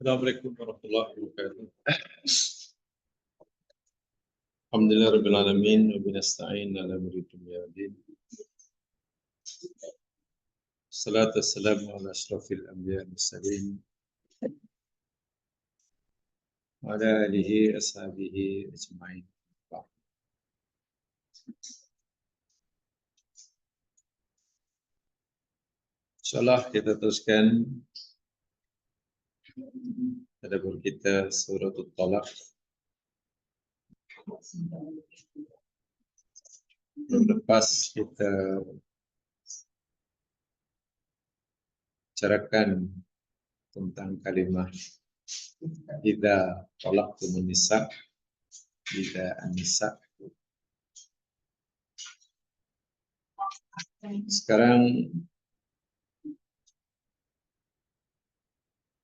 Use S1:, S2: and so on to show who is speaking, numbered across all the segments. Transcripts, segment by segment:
S1: Assalamualaikum warahmatullahi wabarakatuh. Alhamdulillah rabbil alamin wa binasta'in ala umuri dunya waddin. Salatu wassalamu ala asyrafil anbiya wal mursalin wa ala alihi ashabihi ajma'in. Insyaallah kita teruskan tadabbur kita surah At-Talaq. Belum lepas kita bicarakan tentang kalimat idza talaqtumun nisa, idza an-nisa. Sekarang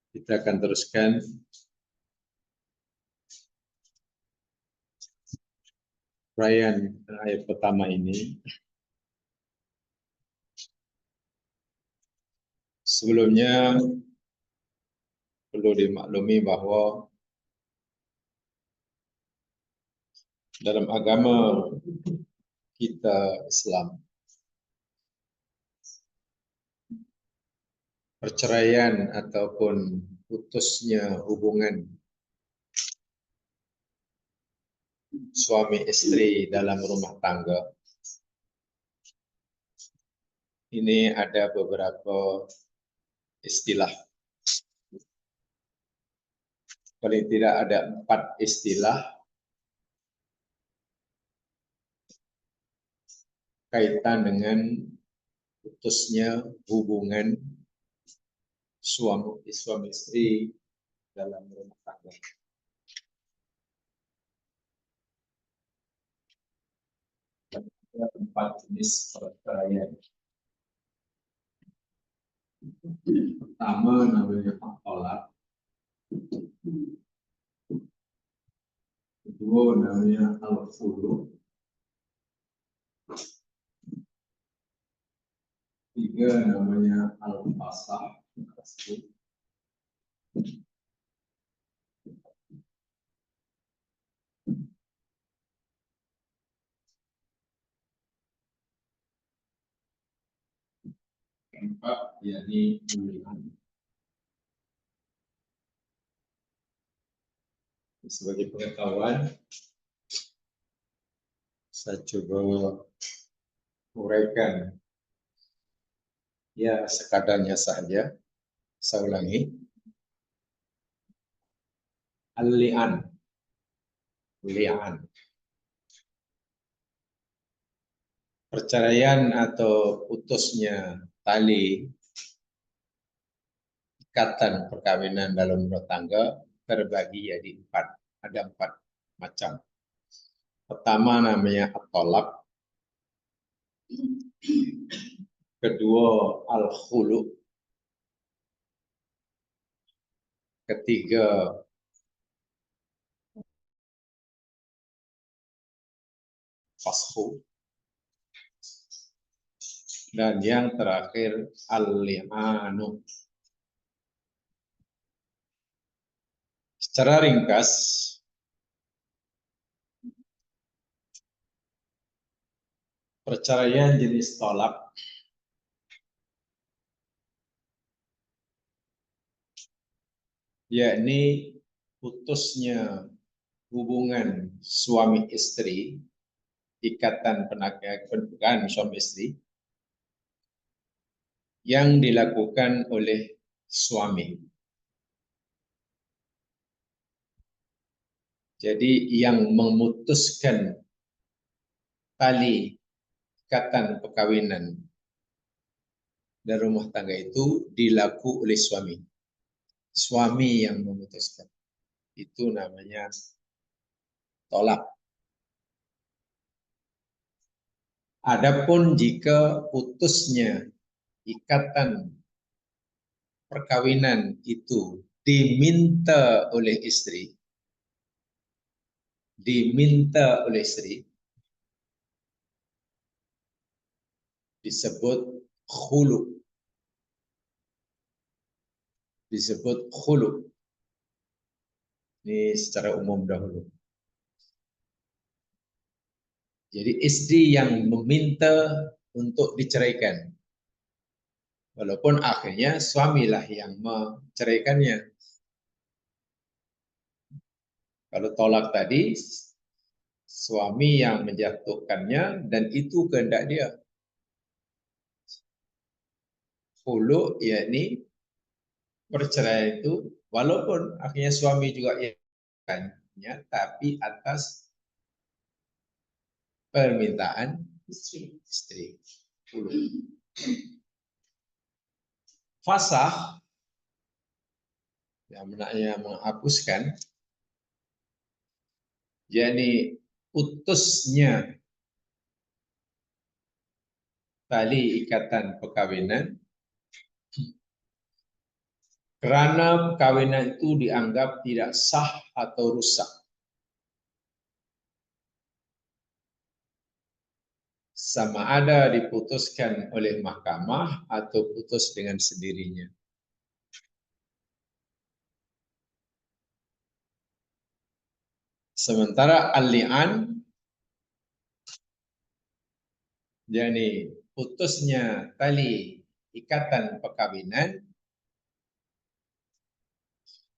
S1: kita akan teruskan uraian ayat pertama ini. Sebelumnya perlu dimaklumi bahwa dalam agama kita Islam, perceraian ataupun putusnya hubungan suami istri dalam rumah tangga ini ada beberapa istilah. Paling tidak ada 4 istilah kaitan dengan putusnya hubungan suami istri dalam rumah tangga. Ada 4 jenis perceraian. Pertama namanya talaq. Kedua namanya al-khulu. Tiga namanya al-fasakh. Keempat yakni pemilihan. Sebagai pengetahuan, saya coba uraikan ya sekadarnya saja. Saya ulangi. Al-li'an. Li'an. Perceraian atau putusnya tali ikatan perkawinan dalam rumah tangga terbagi jadi 4. Ada 4 macam. Pertama namanya at-talaq. Kedua al-khulu. Ketiga fasakh. Dan yang terakhir al-li'anu. Secara ringkas, perceraian jenis talak yakni putusnya hubungan suami istri, ikatan pernikahan suami istri yang dilakukan oleh suami. Jadi yang memutuskan tali ikatan perkawinan dan rumah tangga itu dilakukan oleh suami. Suami yang memutuskan. Itu namanya tolak. Adapun jika putusnya ikatan perkawinan itu diminta oleh istri, disebut khulu. Ini secara umum dahulu. Jadi istri yang meminta untuk diceraikan. Walaupun akhirnya suamilah yang menceraikannya. Kalau tolak tadi, suami yang menjatuhkannya dan itu kehendak dia. Khulu yakni perceraian itu walaupun akhirnya suami juga ya, tapi atas permintaan istri. Khulu. Fasah yang maknanya menghapuskan, yakni putusnya tali ikatan perkawinan kerana perkawinan itu dianggap tidak sah atau rusak. Sama ada diputuskan oleh mahkamah atau putus dengan sendirinya. Sementara al-li'an, yakni putusnya tali ikatan perkawinan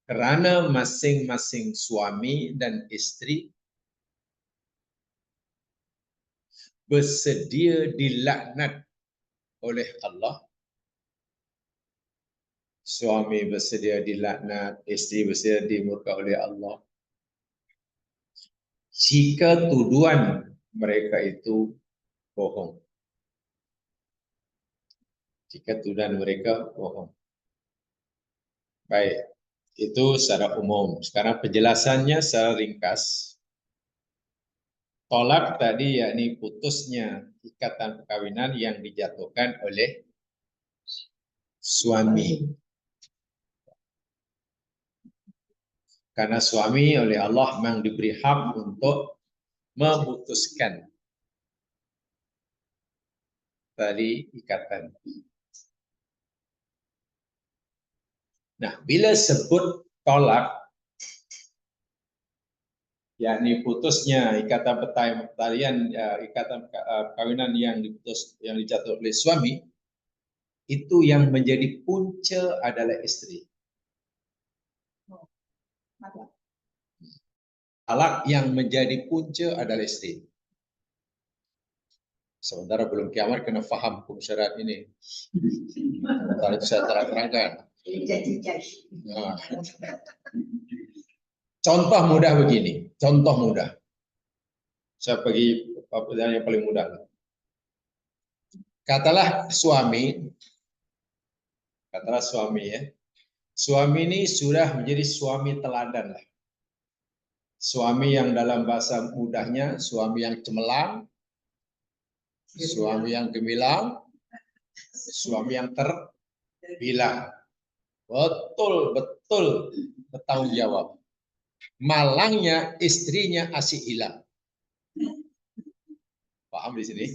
S1: kerana masing-masing suami dan istri bersedia dilaknat oleh Allah. Suami bersedia dilaknat, istri bersedia dimurka oleh Allah. Jika tuduhan mereka itu bohong. Jika tuduhan mereka bohong. Baik, itu secara umum. Sekarang penjelasannya secara ringkas. Tolak tadi yakni putusnya ikatan perkawinan yang dijatuhkan oleh suami. Karena suami oleh Allah memang diberi hak untuk memutuskan tali ikatan. Nah, bila sebut tolak, yakni putusnya ikatan pertalian, ikatan perkawinan yang dijatuh oleh suami, itu yang menjadi punca adalah istri. Talak yang menjadi punca adalah istri. Sementara belum kiamat kena faham hukum syariat ini. Sementara itu saya terang-terangkan. Nah. Contoh mudah begini, contoh mudah. Saya pergi yang paling mudah. Katalah suami ya. Suami ini sudah menjadi suami teladan lah. Suami yang dalam bahasa mudahnya, suami yang cemerlang, suami yang gemilang, suami yang terbilang. Betul-betul bertanggung jawab. Malangnya istrinya asyik hilang. Paham di sini?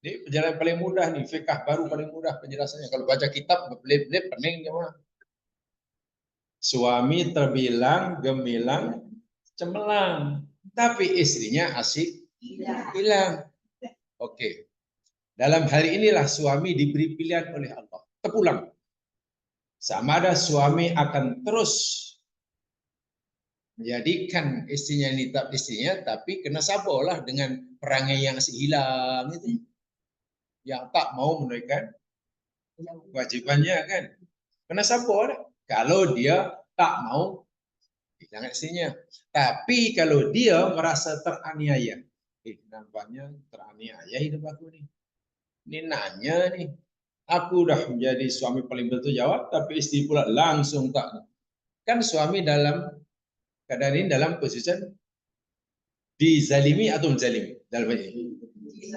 S1: Ini penjelasan paling mudah nih, fikah baru paling mudah penjelasannya. Kalau baca kitab, belip-belip, pening gimana? Suami terbilang, gemilang, cemerlang. Tapi istrinya asyik hilang. Oke. Dalam hal inilah suami diberi pilihan oleh Allah. Terpulang. Sama ada suami akan terus menjadikan istrinya ini tetap istrinya, tapi kena sabarlah dengan perangai yang asyik hilang itu. Yang tak mau menunaikan kewajibannya kan. Kena sabar kalau dia tak mau hilang istrinya. Tapi kalau dia merasa teraniaya, nampaknya teraniaya hidup aku nih. Ini nanya nih, aku udah menjadi suami paling bertanggung jawab, tapi istri pula langsung tak. Kan suami dalam keadaan ini dalam posisi dizalimi atau menzalimi dalam ini.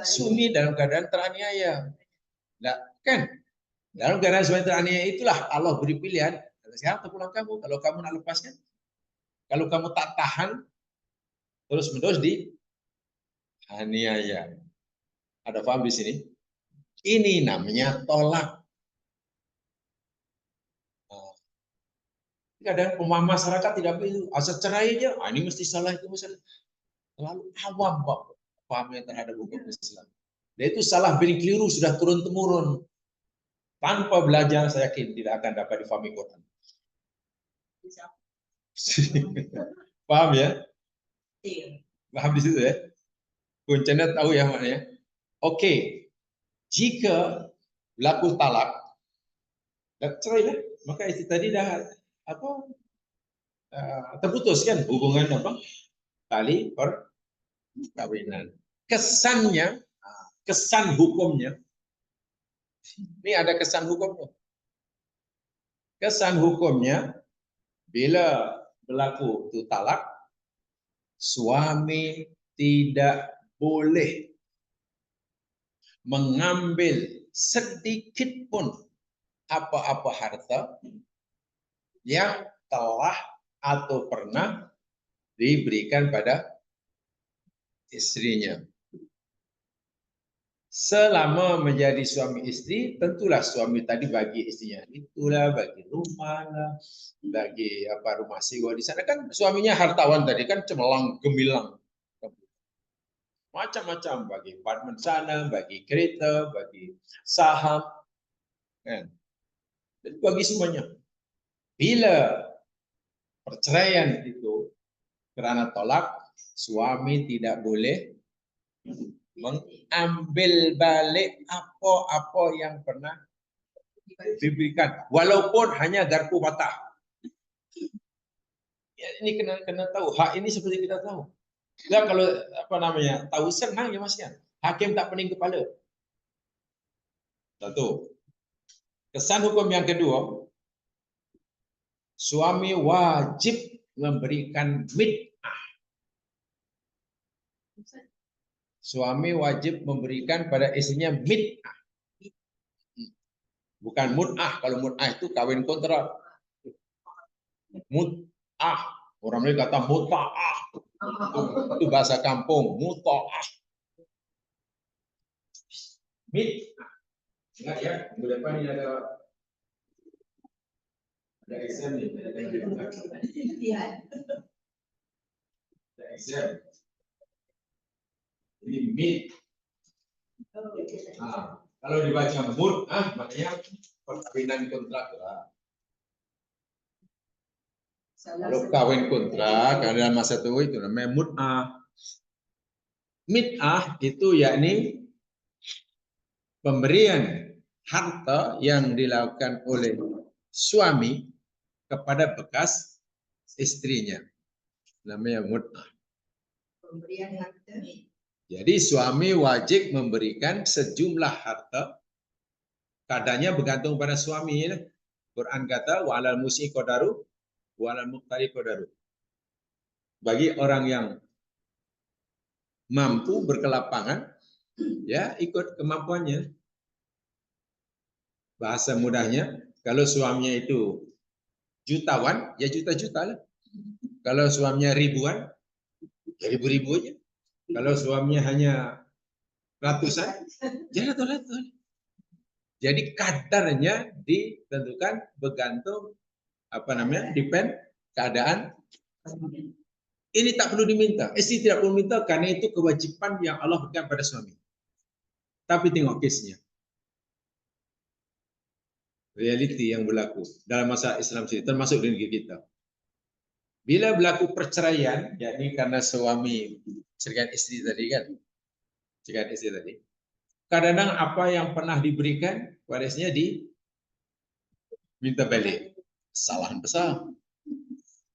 S1: Suami dalam keadaan teraniaya. Nah, kan dalam keadaan suami teraniaya itulah Allah beri pilihan. Sekarang terpulang kamu. Kalau kamu nak lepaskan, kalau kamu tak tahan, terus menerus di aniaya. Ada paham di sini? Ini namanya tolak. Kadang masyarakat tidak begitu, asal cerai aja, ini mesti salah, itu masalah. Terlalu awam Pak pahamnya terhadap hukum Islam. Dan itu salah, being keliru, sudah turun temurun. Tanpa belajar saya yakin tidak akan dapat difahami Quran. Paham ya? Paham di situ ya? Kuncinya tahu ya maknanya. Oke, jika berlaku talak, cerai lah, maka istri tadi dah apa terputus kan hubungan apa tali perkawinan. Kesannya, kesan hukumnya, ini ada kesan hukumnya. Kesan hukumnya bila berlaku itu talak, suami tidak boleh mengambil sedikit pun apa-apa harta yang telah atau pernah diberikan pada istrinya. Selama menjadi suami istri, tentulah suami tadi bagi istrinya itulah, bagi rumah lah, bagi apa rumah sewa di sana kan suaminya hartawan tadi kan cemerlang gemilang. Macam-macam bagi apartemen sana, bagi kereta, bagi saham, kan? Dan bagi semuanya. Bila perceraian itu kerana tolak, suami tidak boleh mengambil balik apa-apa yang pernah diberikan, walaupun hanya garpu patah. Ya, ini kena tahu. Hak ini seperti kita tahu. Ya, kalau apa namanya tahu senang ya mas kan. Hakim tak pening kepala. Satu. Kesan hukum yang kedua, suami wajib memberikan mid'ah. Suami wajib memberikan pada istrinya mid'ah. Bukan mut'ah. Kalau mut'ah itu kawin kontrak. Mut'ah. Orang mereka kata mut'ah. Itu bahasa kampung. Mut'ah. Mid'ah. Ingat ya, minggu depan ini ada exam nih. Ada exam. Ini mid. Nah, kalau dibaca mut'ah, maknanya perkawinan kontrak lah. Kalau kawin kontrak, dalam masa itu namanya mut'ah. Mid'ah itu yakni pemberian harta yang dilakukan oleh suami kepada bekas istrinya. Namanya mut'ah. Pemberian harta. Jadi suami wajib memberikan sejumlah harta. Kadarnya bergantung pada suami. Ya. Quran kata wa 'alal musyi qadaru wa 'alal muqtari qadaru. Bagi orang yang mampu berkelapangan, ya ikut kemampuannya. Bahasa mudahnya, kalau suaminya itu jutawan, ya juta-juta lah. Kalau suaminya ribuan, ya ribu-ribu aja. Kalau suaminya hanya ratusan, ya ratus-ratus. Jadi kadarnya ditentukan bergantung depend keadaan. Ini tak perlu diminta. Istri tidak perlu minta karena itu kewajiban yang Allah berikan pada suami. Tapi tengok kesnya. Realiti yang berlaku dalam masa Islam sini, termasuk di negeri kita. Bila berlaku perceraian, yakni karena suami ceraikan istri tadi kan, ceraikan istri tadi. Kadang-kadang apa yang pernah diberikan pada istrinya diminta balik. Kesalahan besar.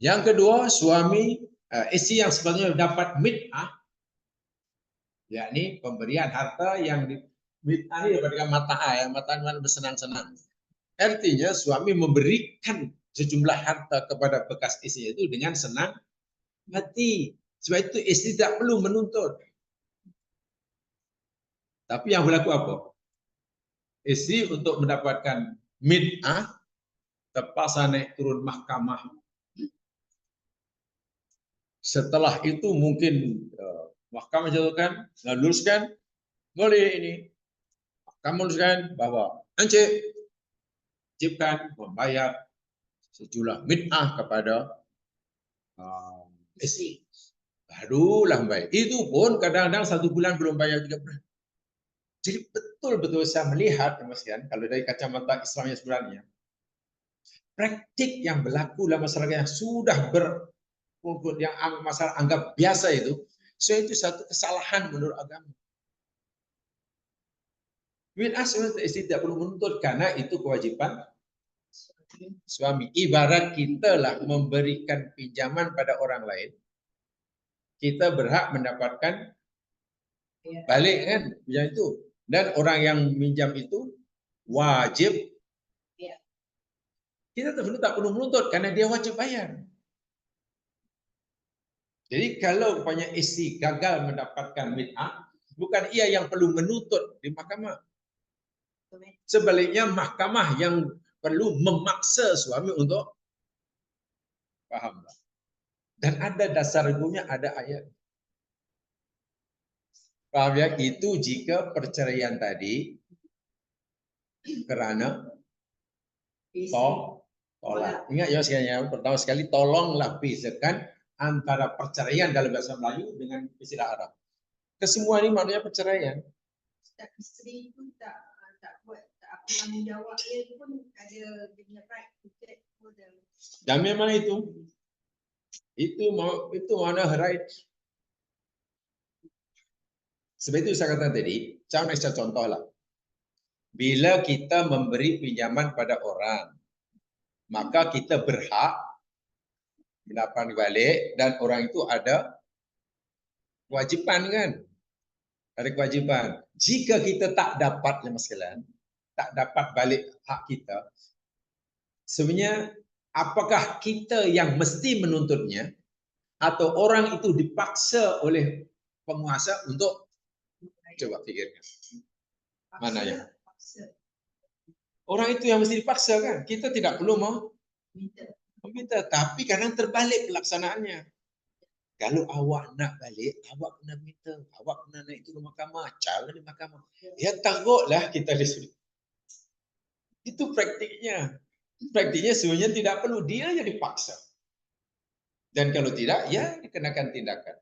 S1: Yang kedua, suami istri yang sebetulnya dapat mid'ah, yakni pemberian harta yang mid'ah ini dapatkan mata'ah, ya, mata'ah bersenang-senang. Artinya suami memberikan sejumlah harta kepada bekas istri itu dengan senang hati. Sebab itu istri tidak perlu menuntut. Tapi yang berlaku apa? Istri untuk mendapatkan mid'ah terpaksa naik turun mahkamah. Setelah itu mungkin mahkamah jatuhkan, luluskan, boleh ini. Mahkamah luluskan bahwa Encik wajibkan membayar sejumlah bid'ah kepada istri. Barulah baik. Itu pun kadang-kadang 1 bulan belum bayar juga pernah. Jadi betul-betul saya melihat, kalau dari kacamata Islam yang sebenarnya, praktik yang berlaku dalam masyarakat yang sudah yang masyarakat anggap biasa itu satu kesalahan menurut agama. Bid'ah sebenarnya istri tidak perlu menuntut karena itu kewajiban suami. Ibarat kita lah memberikan pinjaman pada orang lain, kita berhak mendapatkan balik kan pinjam itu, dan orang yang minjam itu wajib, kita tak perlu menuntut karena dia wajib bayar. Jadi kalau rupanya istri gagal mendapatkan bid'ah, bukan ia yang perlu menuntut di mahkamah. Sebaliknya mahkamah yang perlu memaksa suami untuk paham. Dan ada dasar hukumnya, ada ayat. Paham ya? Itu jika perceraian tadi karena tolak. Ingat ya sekalian, pertama sekali tolonglah bedakan antara perceraian dalam bahasa Melayu dengan istilah Arab. Kesemua ini maknanya perceraian.
S2: Isteri pun tak buat tanggungjawab, dia pun ada dia punya right to get model.
S1: Dan memang itu mana right. Sebab itu saya kata tadi, saya contoh lah. Bila kita memberi pinjaman pada orang, maka kita berhak mendapat balik, dan orang itu ada kewajiban kan? Ada kewajiban. Jika kita tak dapat, tak dapat balik hak kita, sebenarnya apakah kita yang mesti menuntutnya atau orang itu dipaksa oleh penguasa untuk, coba pikirkan. Mana ya? Orang itu yang mesti dipaksa kan? Kita tidak perlu meminta, tapi kadang terbalik pelaksanaannya. Kalau awak nak balik, awak kena minta, awak kena naik turun mahkamah, calon di mahkamah. Ya takutlah kita disuruh. Itu praktiknya. Praktiknya sebenarnya tidak perlu, dia yang dipaksa. Dan kalau tidak, ya dikenakan tindakan.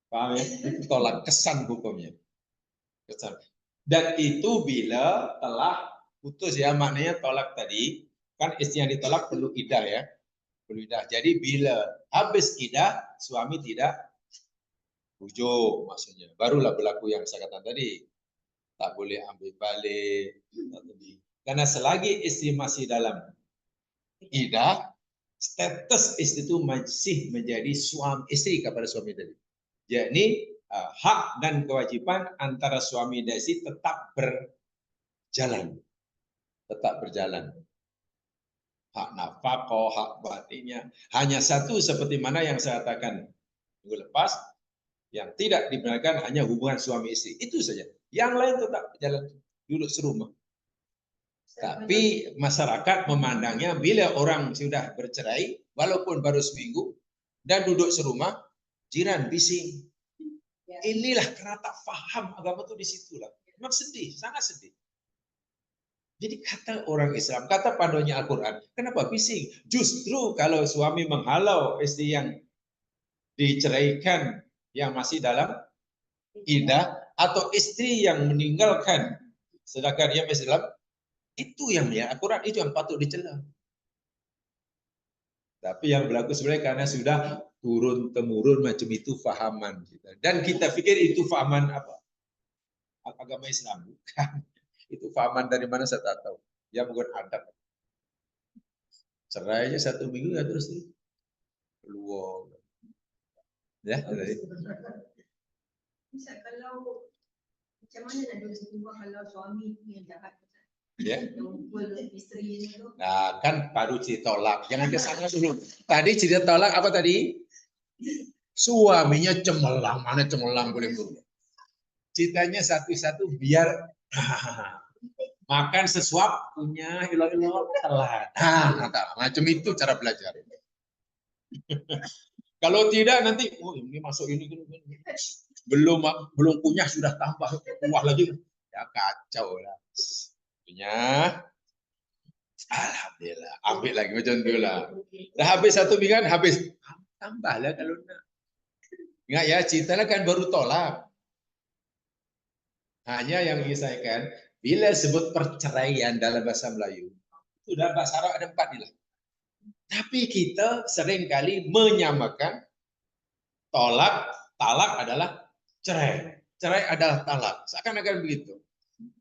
S1: Paham ya? Itu tolak kesan hukumnya. Kesan. Dan itu bila telah putus ya, maknanya tolak tadi, kan istri yang ditolak perlu iddah ya. Perlu iddah. Jadi bila habis iddah, suami tidak rujuk maksudnya. Barulah berlaku yang saya katakan tadi. Tak boleh ambil balik. Karena selagi istri masih dalam iddah, status istri itu masih menjadi suami istri kepada suami tadi. Jadi hak dan kewajiban antara suami dan istri tetap berjalan. Tetap berjalan. Hak nafkah, hak batinnya. Hanya satu seperti mana yang saya katakan minggu lepas, yang tidak dibenarkan hanya hubungan suami istri. Itu saja. Yang lain tetap berjalan, duduk serumah. Tapi masyarakat memandangnya bila orang sudah bercerai, walaupun baru seminggu, dan duduk serumah, jiran bising. Inilah karena tak faham agama itu di situlah. Memang sedih, sangat sedih. Jadi kata orang Islam, kata panduannya Al-Quran, kenapa bising? Justru kalau suami menghalau istri yang diceraikan yang masih dalam iddah, atau istri yang meninggalkan sedangkan ia masih dalam, itu yang Al-Quran, itu yang patut dicela. Tapi yang berlaku sebenarnya karena sudah turun temurun macam itu fahaman kita. Dan kita pikir itu fahaman apa? Agama Islam, bukan. Itu fahaman dari mana saya tak tahu. Ya bukan adab. Cerai aja 1 minggu ya terus peluang. Ya, tadi.
S2: Bisa kalau macam mana nak duduk kalau suami yang jahat?
S1: Ya. Nah, kan baru cerita tolak. Jangan ke sana dulu. Tadi cerita tolak apa tadi? Suaminya cemerlang, mana cemerlang boleh dulu. Ceritanya satu-satu biar makan sesuap punya ilo-ilo telat. Macam itu cara belajar. Kalau tidak nanti ini masuk ini. Belum punya sudah tambah kuah lagi. Ya kacau lah. Punya Alhamdulillah, ambil lagi macam tu lah. Dah habis 1 minggu, habis. Tambahlah kalau nak. Ingat ya, ceritanya kan baru tolak. Hanya yang disayangkan, bila sebut perceraian dalam bahasa Melayu, itu dalam bahasa Arab ada 4 nilai. Tapi kita seringkali menyamakan talak adalah cerai. Cerai adalah talak. Seakan-akan begitu.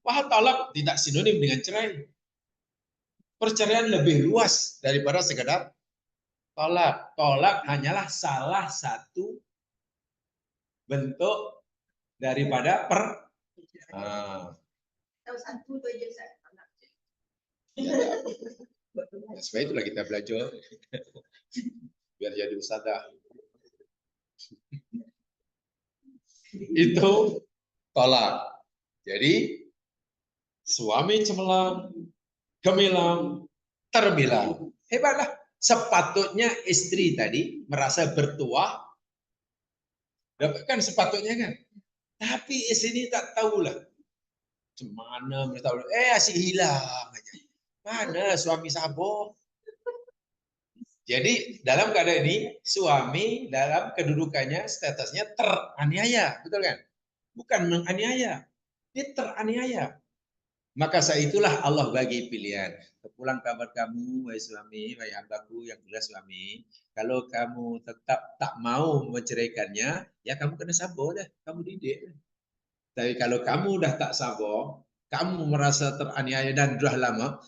S1: Padahal talak tidak sinonim dengan cerai. Perceraian lebih luas daripada sekedar tolak. Tolak hanyalah salah satu bentuk daripada
S2: Tahu satu tu je saya tak nak.
S1: Ya, sebab itulah kita belajar biar jadi ustazah. Itu tolak. Jadi suami cemerlang, gemilang, terbilang. Hebatlah. Sepatutnya istri tadi merasa bertuah. Kan sepatutnya kan. Tapi istri ini tak tahulah. Cemana mereka tahu. Asyik hilang aja. Mana suami sabar? Jadi dalam keadaan ini suami dalam kedudukannya statusnya teraniaya, betul kan? Bukan menganiaya. Dia teraniaya. Maka saat itulah Allah bagi pilihan. Pulang kabar kamu, wahai suami, wahai hambaku yang jelas suami. Kalau kamu tetap tak mau menceraikannya, ya kamu kena sabar dah. Kamu didik. Tapi kalau kamu dah tak sabar, kamu merasa teraniaya dan sudah lama,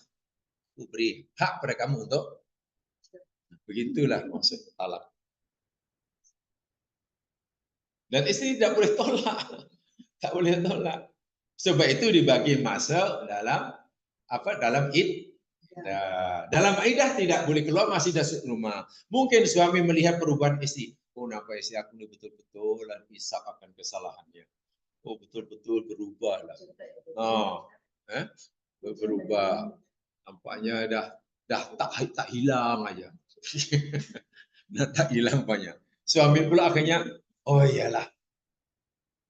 S1: aku beri hak pada kamu untuk begitulah maksud talak. Dan istri tidak boleh tolak. Tak boleh tolak. Sebab itu dibagi masa dalam dalam dalam iddah tidak boleh keluar, masih dasar rumah. Mungkin suami melihat perubahan istri. Oh, nampak istri aku ini betul-betul dan isap akan kesalahannya. Oh, betul-betul berubah lah. Berubah. Nampaknya dah tak hilang aja. Dah tak hilang banyak. Suami pula akhirnya, oh iyalah.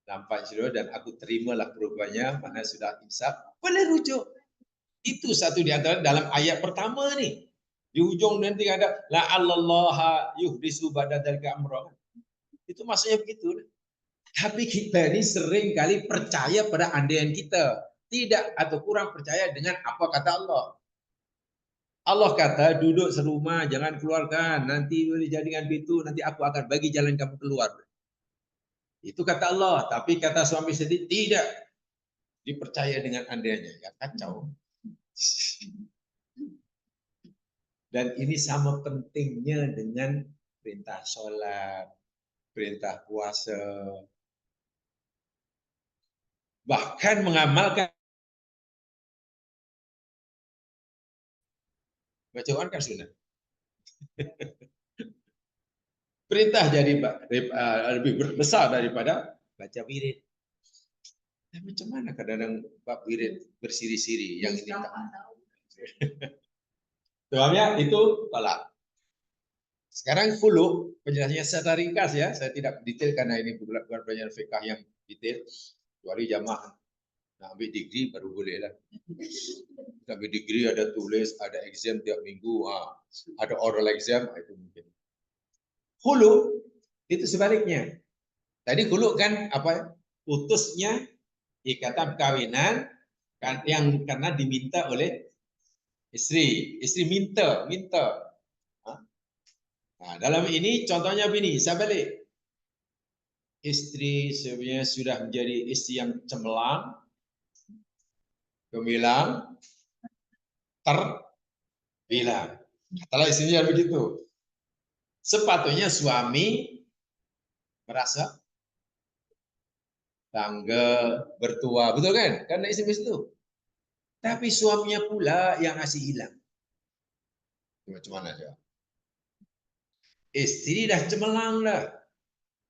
S1: Nampak sudah dan aku terimalah perubahannya, mana sudah insaf, boleh rujuk. Itu satu di antara dalam ayat pertama ni. Di ujung nanti ada la'allallaha yuhdisu ba'da dzalika amra. Itu maksudnya begitu. Tapi kita ini sering kali percaya pada andaian kita, tidak atau kurang percaya dengan apa kata Allah. Allah kata duduk serumah jangan keluarkan, nanti boleh jadikan itu, nanti aku akan bagi jalan kamu keluar. Itu kata Allah, tapi kata suami sendiri tidak dipercaya dengan andainya, ya kacau. Dan ini sama pentingnya dengan perintah sholat, perintah puasa, bahkan mengamalkan. Baca Quran kan sunnah. Perintah jadi lebih besar daripada baca wirid. Dan macam mana kadang-kadang bab wirid bersiri-siri yang ini tak. Sebabnya itu tolak. Sekarang khulu, penjelasannya secara ringkas ya, saya tidak detail karena ini bukan penjelasan fikah yang detail. Kecuali jamaah nak ambil degree baru boleh lah. Ambil degree ada tulis, ada exam tiap minggu, ada oral exam, itu mungkin. Khulu itu sebaliknya. Tadi khulu kan apa? Putusnya ikatan perkawinan kan yang karena diminta oleh istri. Istri minta. Nah, dalam ini contohnya begini, saya balik. Istri sebenarnya sudah menjadi istri yang cemerlang, gemilang, terbilang. Kalau istrinya begitu, sepatutnya suami merasa bangga, bertua, betul kan? Karena istri itu. Tapi suaminya pula yang ngasih hilang. Macam mana dia? Istri dah cemerlang dah.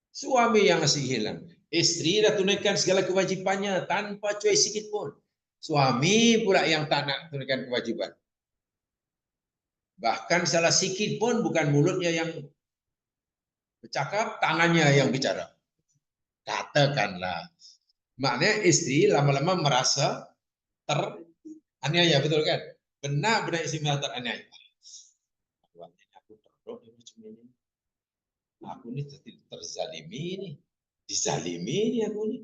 S1: Suami yang ngasih hilang. Istri dah tunaikan segala kewajibannya tanpa cuai sikit pun. Suami pula yang tak nak tunaikan kewajiban. Bahkan salah sikit pun bukan mulutnya yang bercakap, tangannya yang bicara. Katakanlah. Maknanya istri lama-lama merasa teraniaya, betul kan? benar-benar istimewa teraniaya. Aku terus macam ini. Aku ini terzalimi nih. Dizalimi nih aku nih.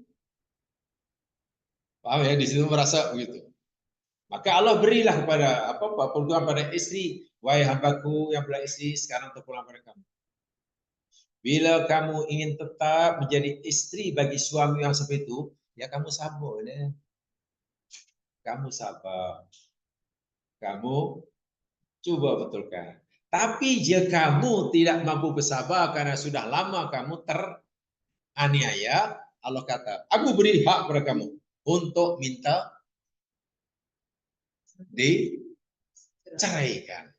S1: Paham ya? Di situ merasa begitu. Maka Allah berilah kepada peruntukan pada istri, wahai hambaku yang belah istri, sekarang terpulang pada kamu. Bila kamu ingin tetap menjadi istri bagi suami yang seperti itu, ya kamu sabar deh. Kamu sabar. Kamu coba betulkan. Tapi jika kamu tidak mampu bersabar karena sudah lama kamu teraniaya, Allah kata, aku beri hak kepada kamu untuk minta diceraikan.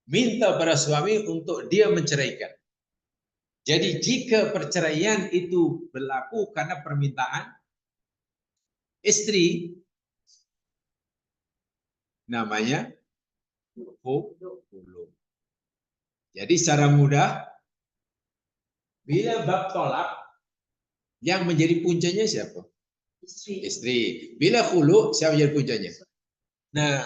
S1: Minta pada suami untuk dia menceraikan. Jadi jika perceraian itu berlaku karena permintaan istri, namanya khulu. Jadi secara mudah, bila bab tolak, yang menjadi puncanya siapa? Istri. Bila khulu, siapa menjadi puncanya? Nah,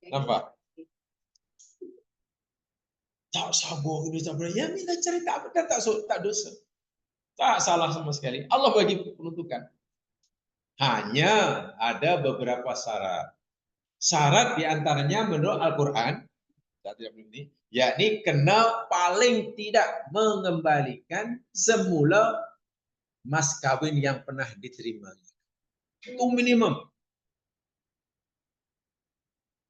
S1: nampak? Tak sabar, ya minta cerai tak benar, tak dosa. Tak salah sama sekali. Allah bagi penuntukan. Hanya ada beberapa syarat. Syarat diantaranya menurut Al-Quran, yakni kena paling tidak mengembalikan semula mas kawin yang pernah diterima. Itu minimum.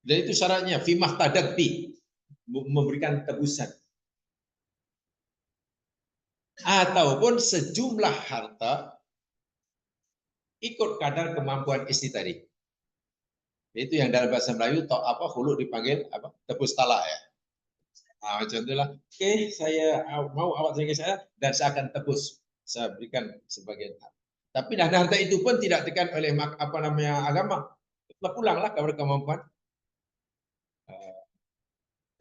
S1: Dan itu syaratnya, fimah tadakti, memberikan tebusan. Ataupun sejumlah harta ikut kadar kemampuan istri tadi. Itu yang dalam bahasa Melayu khulu dipanggil tebus talak ya. Nah, macam itulah. Oke, saya mau awak jaga saya dan saya akan tebus. Saya berikan sebagian hak. Tapi dana harta itu pun tidak tekan oleh agama. Pulanglah kepada kemampuan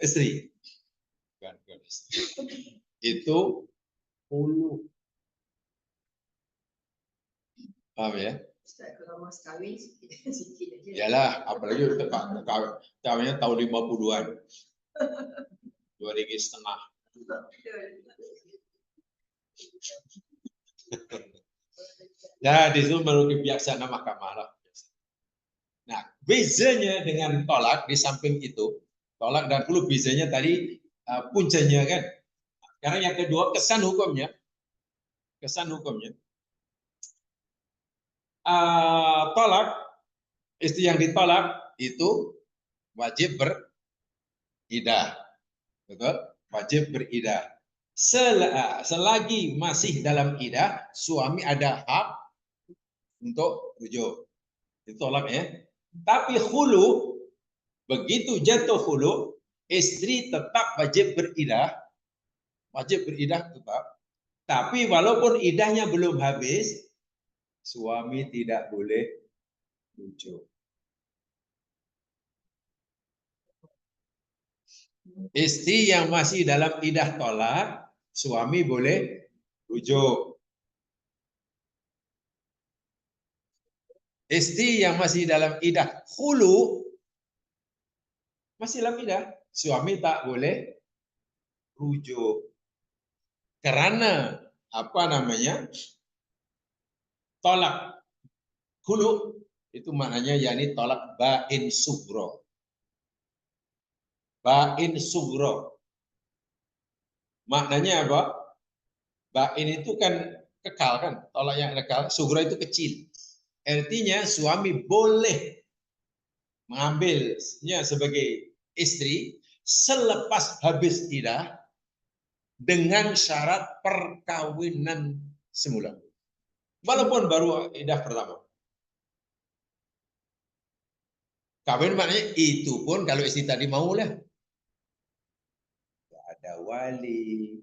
S1: istri. Bukan istri. Itu khulu. Paham ya?
S2: Kalau mas kawin sikit aja.
S1: Yalah, apalagi kawinnya tahun 50-an. 2,5 ringgit. Ya, di situ menurut kebijaksanaan mahkamah lah. Nah, bezanya dengan tolak di samping itu, tolak dan khulu bezanya tadi puncanya kan. Karena yang kedua kesan hukumnya. Tolak, istri yang ditolak itu wajib beridah. Betul? Wajib beridah. Selagi masih dalam idah, suami ada hak untuk rujuk. Itu tolak ya. Tapi khulu, begitu jatuh khulu, istri tetap wajib beridah. Wajib beridah tetap. Tapi walaupun idahnya belum habis, suami tidak boleh rujuk. Istri yang masih dalam idah tolak, suami boleh rujuk. Istri yang masih dalam idah khulu, masih dalam idah, suami tak boleh rujuk. Karena tolak khulu itu maknanya yakni tolak bain sugro. Bain sugro. Maknanya apa? Bain itu kan kekal kan, tolak yang kekal, sugro itu kecil. Artinya suami boleh mengambilnya sebagai istri selepas habis idah dengan syarat perkawinan semula. Walaupun baru idah pertama. Kawin maknanya itu pun kalau istri tadi mau lah. Ada wali,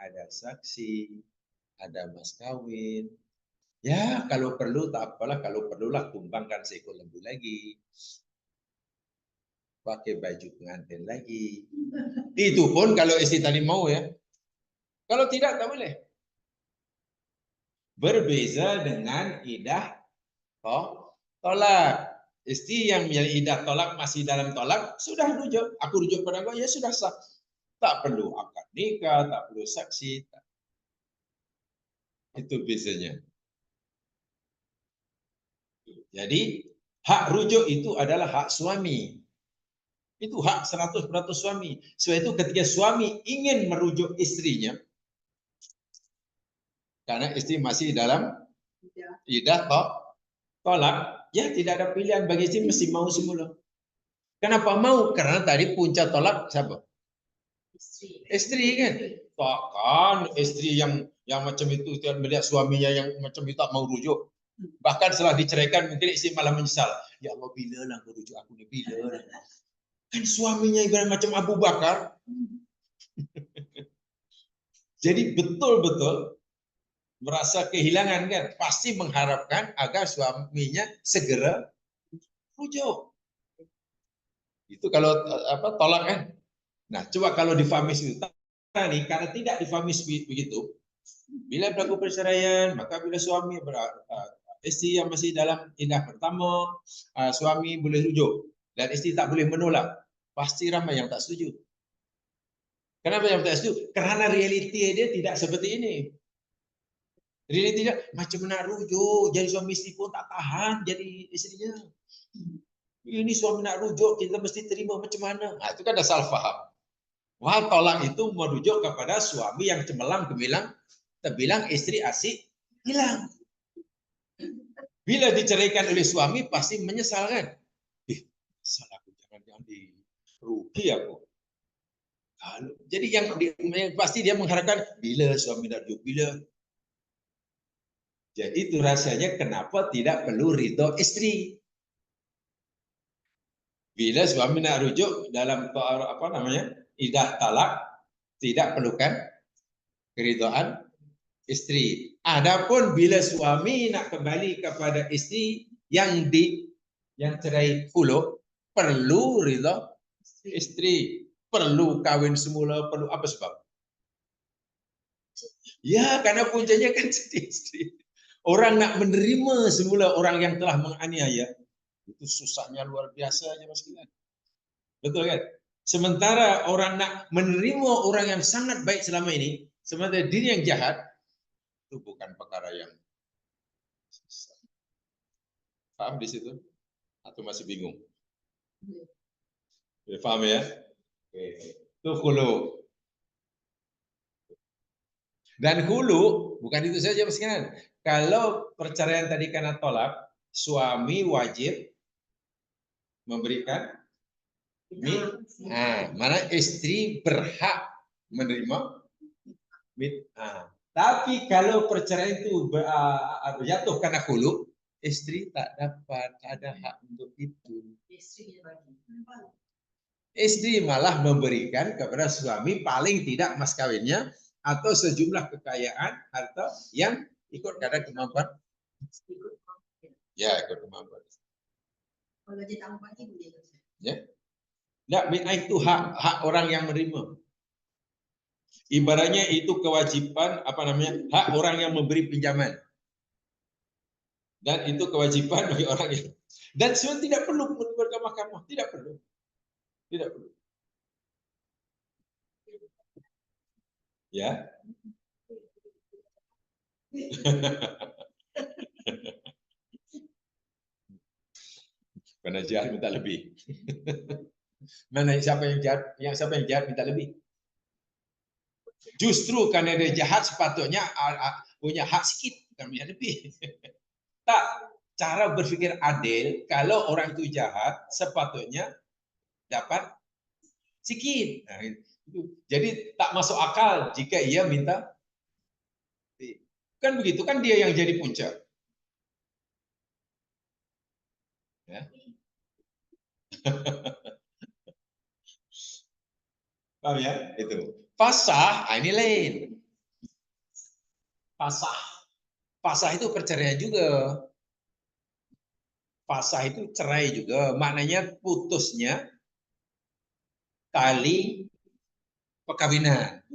S1: ada saksi, ada mas kawin. Ya kalau perlu tak apalah, kalau perlulah tumbangkan seekor lembu lagi. Pakai baju pengantin lagi. Itu pun kalau istri tadi mau ya. Kalau tidak, tak boleh. Berbeza dengan idah tolak. Istri yang iddah tolak masih dalam tolak, sudah rujuk. Aku rujuk pada engkau, ya sudah sah. Tak perlu akad nikah, tak perlu saksi. Itu biasanya. Jadi hak rujuk itu adalah hak suami. Itu hak 100% suami. Sebab itu ketika suami ingin merujuk istrinya, karena istri masih dalam iddah tolak, ya tidak ada pilihan bagi istri, mesti mau semula. Kenapa mau? Karena tadi punca tolak siapa? Istri kan. Takkan istri yang macam itu melihat suaminya yang macam itu tak mau rujuk. Bahkan setelah diceraikan mungkin istri malah menyesal. Ya Allah, bila lah rujuk aku ni, bila lah. Kan suaminya ibarat macam Abu Bakar. Jadi betul-betul merasa kehilangan kan. Pasti mengharapkan agar suaminya segera rujuk. Itu kalau tolak kan. Nah, coba kalau difamis itu tadi karena tidak difamis begitu, bila berlaku perceraian, maka bila suami istri yang masih dalam iddah pertama, suami boleh rujuk dan istri tak boleh menolak. Pasti ramai yang tak setuju. Kenapa yang tak setuju? Karena realiti dia tidak seperti ini. Realiti dia macam nak rujuk, jadi suami istri pun tak tahan jadi istrinya. Ini suami nak rujuk, kita mesti terima macam mana? Nah, itu kan ada salah faham. Wah, tolak itu merujuk kepada suami yang cemerlang gemilang, terbilang istri asik hilang. Bila diceraikan oleh suami pasti menyesal kan? Salah aku, jangan rugi aku. Jadi yang pasti dia mengharapkan bila suami nak rujuk, bila. Jadi itu rasanya kenapa tidak perlu ridho istri. Bila suami nak rujuk dalam iddah talak, tidak perlukan keridhaan istri. Adapun bila suami nak kembali kepada istri yang cerai hulu, perlu ridha istri, perlu kawin semula, perlu apa sebab? Ya, karena puncanya kan jadi istri. Orang nak menerima semula orang yang telah menganiaya, itu susahnya luar biasa aja Mas Kilan. Betul kan? Sementara orang nak menerima orang yang sangat baik selama ini, sementara diri yang jahat, itu bukan perkara yang susah. Paham di situ? Atau masih bingung? Paham ya? Itu hulu. Dan hulu, bukan itu saja Mas Kinan. Kalau perceraian tadi karena tolak, suami wajib memberikan mana istri berhak menerima tapi kalau perceraian itu jatuh karena hulu, istri tak dapat, ada hak untuk itu. Istri malah memberikan kepada suami paling tidak mas kawinnya atau sejumlah kekayaan atau yang ikut kadar kemampuan. Ya, ikut kemampuan.
S2: Kalau dia tak mampu boleh.
S1: Ya. Tidak, itu hak orang yang menerima. Ibaratnya itu kewajiban hak orang yang memberi pinjaman. Dan itu kewajiban bagi orang yang dan sebenarnya tidak perlu menuntut ke mahkamah, tidak perlu. Tidak perlu. Ya. Karena jahat minta lebih. Mana siapa yang jahat minta lebih. Justru karena dia jahat sepatutnya punya hak sedikit, bukan punya lebih. Tak, cara berpikir adil, kalau orang itu jahat sepatutnya dapat sedikit. Nah, jadi tak masuk akal jika ia minta. Kan begitu, kan dia yang jadi puncak. Ya. Paham ya? Itu. Fasah, ini lain. Fasah itu perceraian juga. Fasah itu cerai juga. Maknanya putusnya tali perkawinan.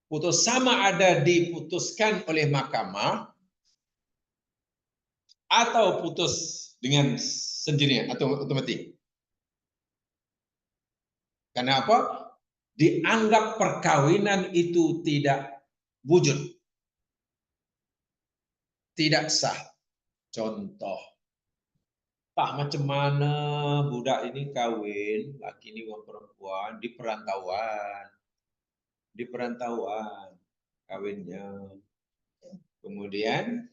S1: Putus sama ada diputuskan oleh mahkamah atau putus dengan sendirinya atau otomatis. Karena apa? Dianggap perkawinan itu tidak wujud, tidak sah. Contoh, Pak, macam mana budak ini kawin, laki ini dengan perempuan di perantauan kawinnya. Kemudian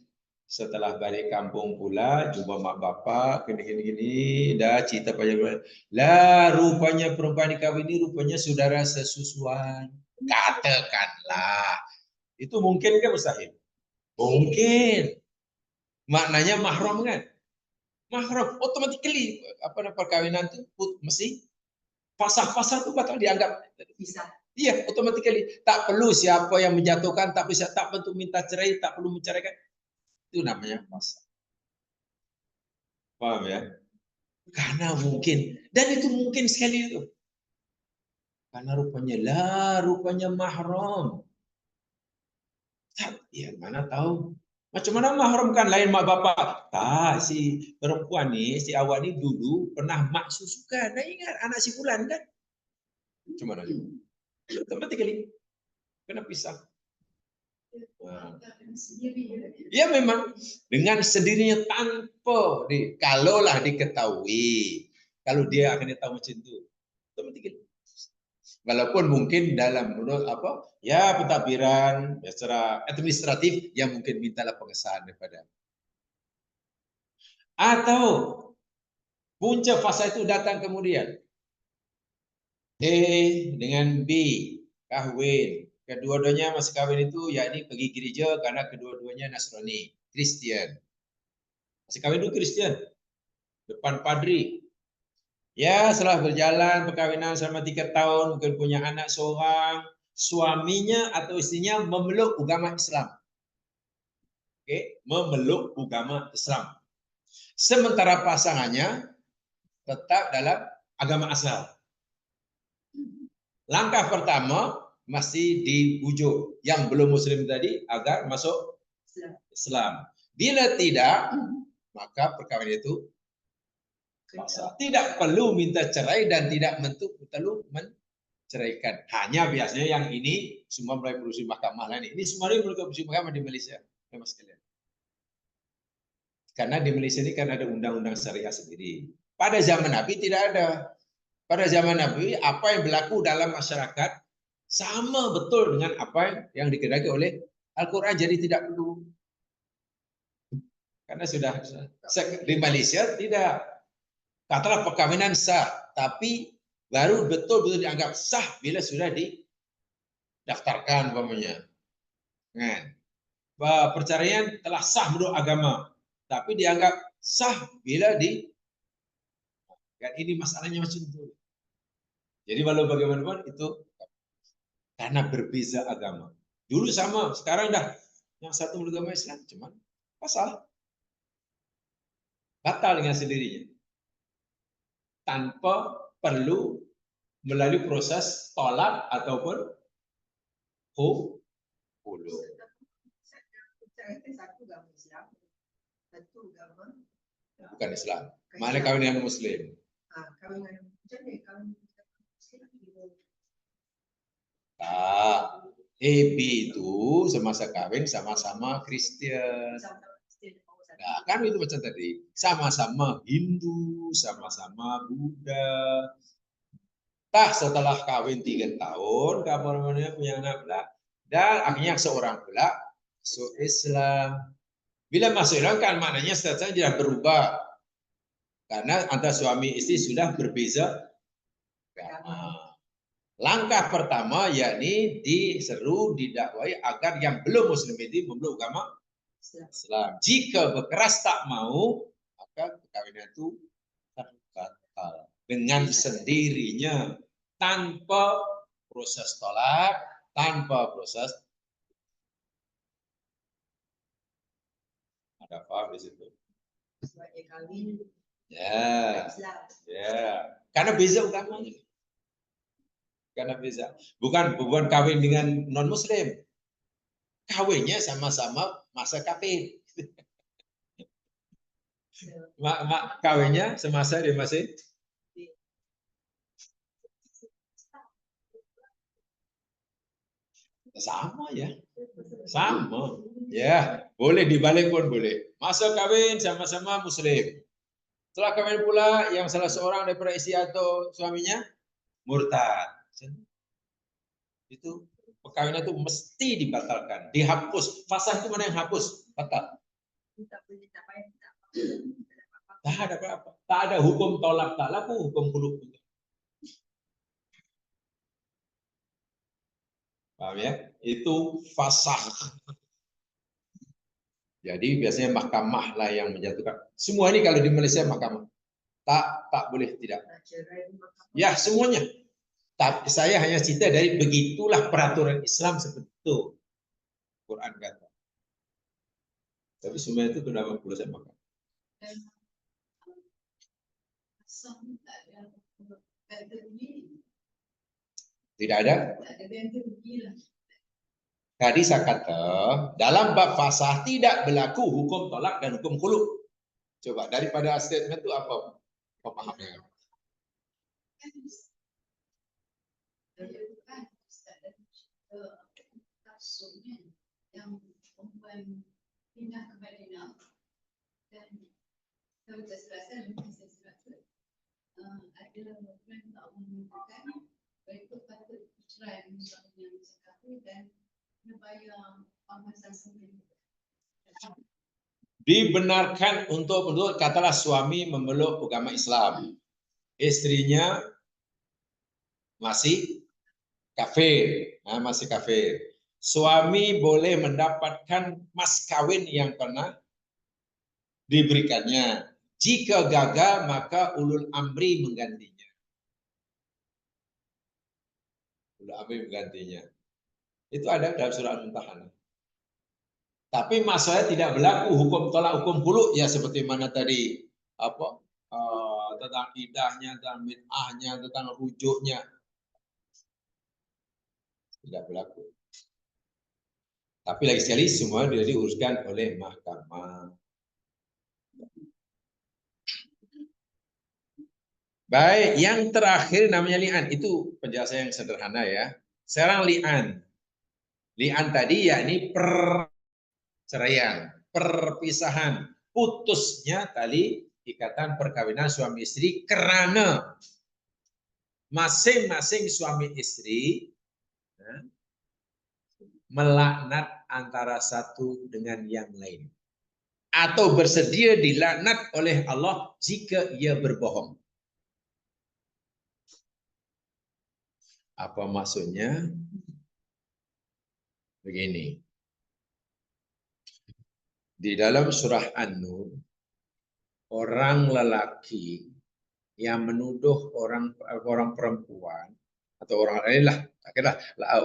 S1: setelah balik kampung pula, jumpa mak bapak, gini, dah cerita panjang. Lah, rupanya perempuan dikawin ini rupanya saudara sesusuan. Katakanlah, itu mungkin kan mustahil? Mungkin. Maknanya mahram kan? Mahram, automatically apa perkawinan itu mesti pasal-pasal itu bakal dianggap
S2: Bisa.
S1: iya, automatically. Tak perlu siapa yang menjatuhkan, tak perlu minta cerai, tak perlu menceraikan. Itu namanya pasal. Paham ya? Karena mungkin, dan itu mungkin sekali itu. Karena rupanya mahram. Ya mana tahu. Macam mana mahram kan lain mak bapak. Tak, si perempuan nih, si awak ni dulu pernah mak susukan. Nah ingat anak si Fulan kan? Cuma mana juga. Automatically. Kena pisah. Ya memang dengan sendirinya tanpa kalaulah diketahui kalau dia akan tahu macam itu, walaupun mungkin dalam menurut apa ya pentadbiran ya, secara administratif yang mungkin mintalah pengesahan daripada atau punca fasa itu datang kemudian A dengan B kahwin. Kedua-duanya masih kawin itu yakni pergi gereja karena kedua-duanya Nasrani, Kristen. Masih kawin itu Kristen. Depan padri. Ya, setelah berjalan perkawinan selama 3 tahun, mungkin punya anak seorang, suaminya atau istrinya memeluk agama Islam. Oke, memeluk agama Islam. Sementara pasangannya tetap dalam agama asal. Langkah pertama masih dibujuk yang belum muslim tadi agar masuk Islam. Bila tidak, maka perkawinan itu sah. Tidak perlu minta cerai dan tidak perlu menceraikan. Hanya biasanya yang ini semua mulai berusaha mahkamah lain. Ini semua ini mulai berusaha mahkamah di Malaysia, Mas sekalian. Karena di Malaysia ini kan ada undang-undang syariah sendiri. Pada zaman Nabi tidak ada. Pada zaman Nabi apa yang berlaku dalam masyarakat sama betul dengan apa yang dikehendaki oleh Al-Quran, jadi tidak perlu. Karena sudah di Malaysia tidak. Katalah perkawinan sah, tapi baru betul-betul dianggap sah bila sudah didaftarkan umpamanya. Perceraian telah sah menurut agama, tapi dianggap sah bila dan ini masalahnya macam itu. Jadi walau bagaimanapun itu karena berbeza agama. Dulu sama, sekarang dah yang satu beragama Islam, cuman pasal batal dengan sendirinya tanpa perlu melalui proses tolak ataupun hulu. Bukan Islam. Mana kawin dengan Muslim? B itu semasa kawin sama-sama Kristen. Nah, kan itu macam tadi, sama-sama Hindu, sama-sama Buddha. Setelah kawin 3 tahun, kamu punya anak pula, dan akhirnya seorang pula masuk Islam. Bila masuk Islam kan maknanya statusnya tidak berubah, karena antara suami istri sudah berbeza agama. Langkah pertama yakni diseru, didakwai agar yang belum Muslim itu memeluk agama Islam. Jika berkeras tak mau, maka perkawinan itu terbatal dengan sendirinya tanpa proses tolak, tanpa proses. Ada apa di situ? Ya, karena beza agamanya. Karena beza. Bukan kawin dengan non Muslim. Kawinnya sama-sama masa kafir. Mak kawinnya semasa dia masih sama ya. Sama. Ya, boleh dibalik pun boleh. Masa kawin sama-sama muslim. Setelah kawin pula yang salah seorang daripada istri atau suaminya murtad. Itu perkawinan itu mesti dibatalkan, dihapus. Fasah itu mana yang hapus? Batal. Tak ada apa-apa. Tak ada hukum tolak tak laku, hukum khulud juga. Paham ya? Itu fasah. Jadi biasanya mahkamah lah yang menjatuhkan. Semua ini kalau di Malaysia mahkamah. Tak boleh tidak. Ya, semuanya. Tapi saya hanya cerita dari begitulah peraturan Islam seperti itu. Quran kata. Tapi semua itu sudah proses mahkamah. Tidak ada. Tadi saya kata, dalam bab fasah tidak berlaku hukum tolak dan hukum khulud. Coba daripada statement itu apa pemahamannya?
S2: Yang perempuan pindah ke Madinah dan kalau saya jelaskan ada perempuan tak mengatakan berikut patut bercerai dengan suami yang kafir dan membayar pembahasan sendiri.
S1: Dibenarkan untuk katalah suami memeluk agama Islam, istrinya masih kafir, masih kafir. Suami boleh mendapatkan mas kawin yang pernah diberikannya. Jika gagal maka ulul amri menggantinya. Ulul amri menggantinya. Itu ada dalam surah Al-Mumtahanah. Tapi masalahnya tidak berlaku hukum tolak, hukum khulud ya seperti mana tadi tentang idahnya, tentang bid'ahnya, tentang rujuknya. Tidak berlaku. Tapi lagi sekali semua dia diuruskan oleh mahkamah. Baik, yang terakhir namanya li'an. Itu penjelasan yang sederhana ya. Sekarang li'an. Li'an tadi yakni perceraian, perpisahan, putusnya tali ikatan perkawinan suami istri karena masing-masing suami istri melaknat antara satu dengan yang lain. Atau bersedia dilaknat oleh Allah jika ia berbohong. Apa maksudnya? Begini. Di dalam surah An-Nur, orang lelaki yang menuduh orang perempuan atau orang lain lah,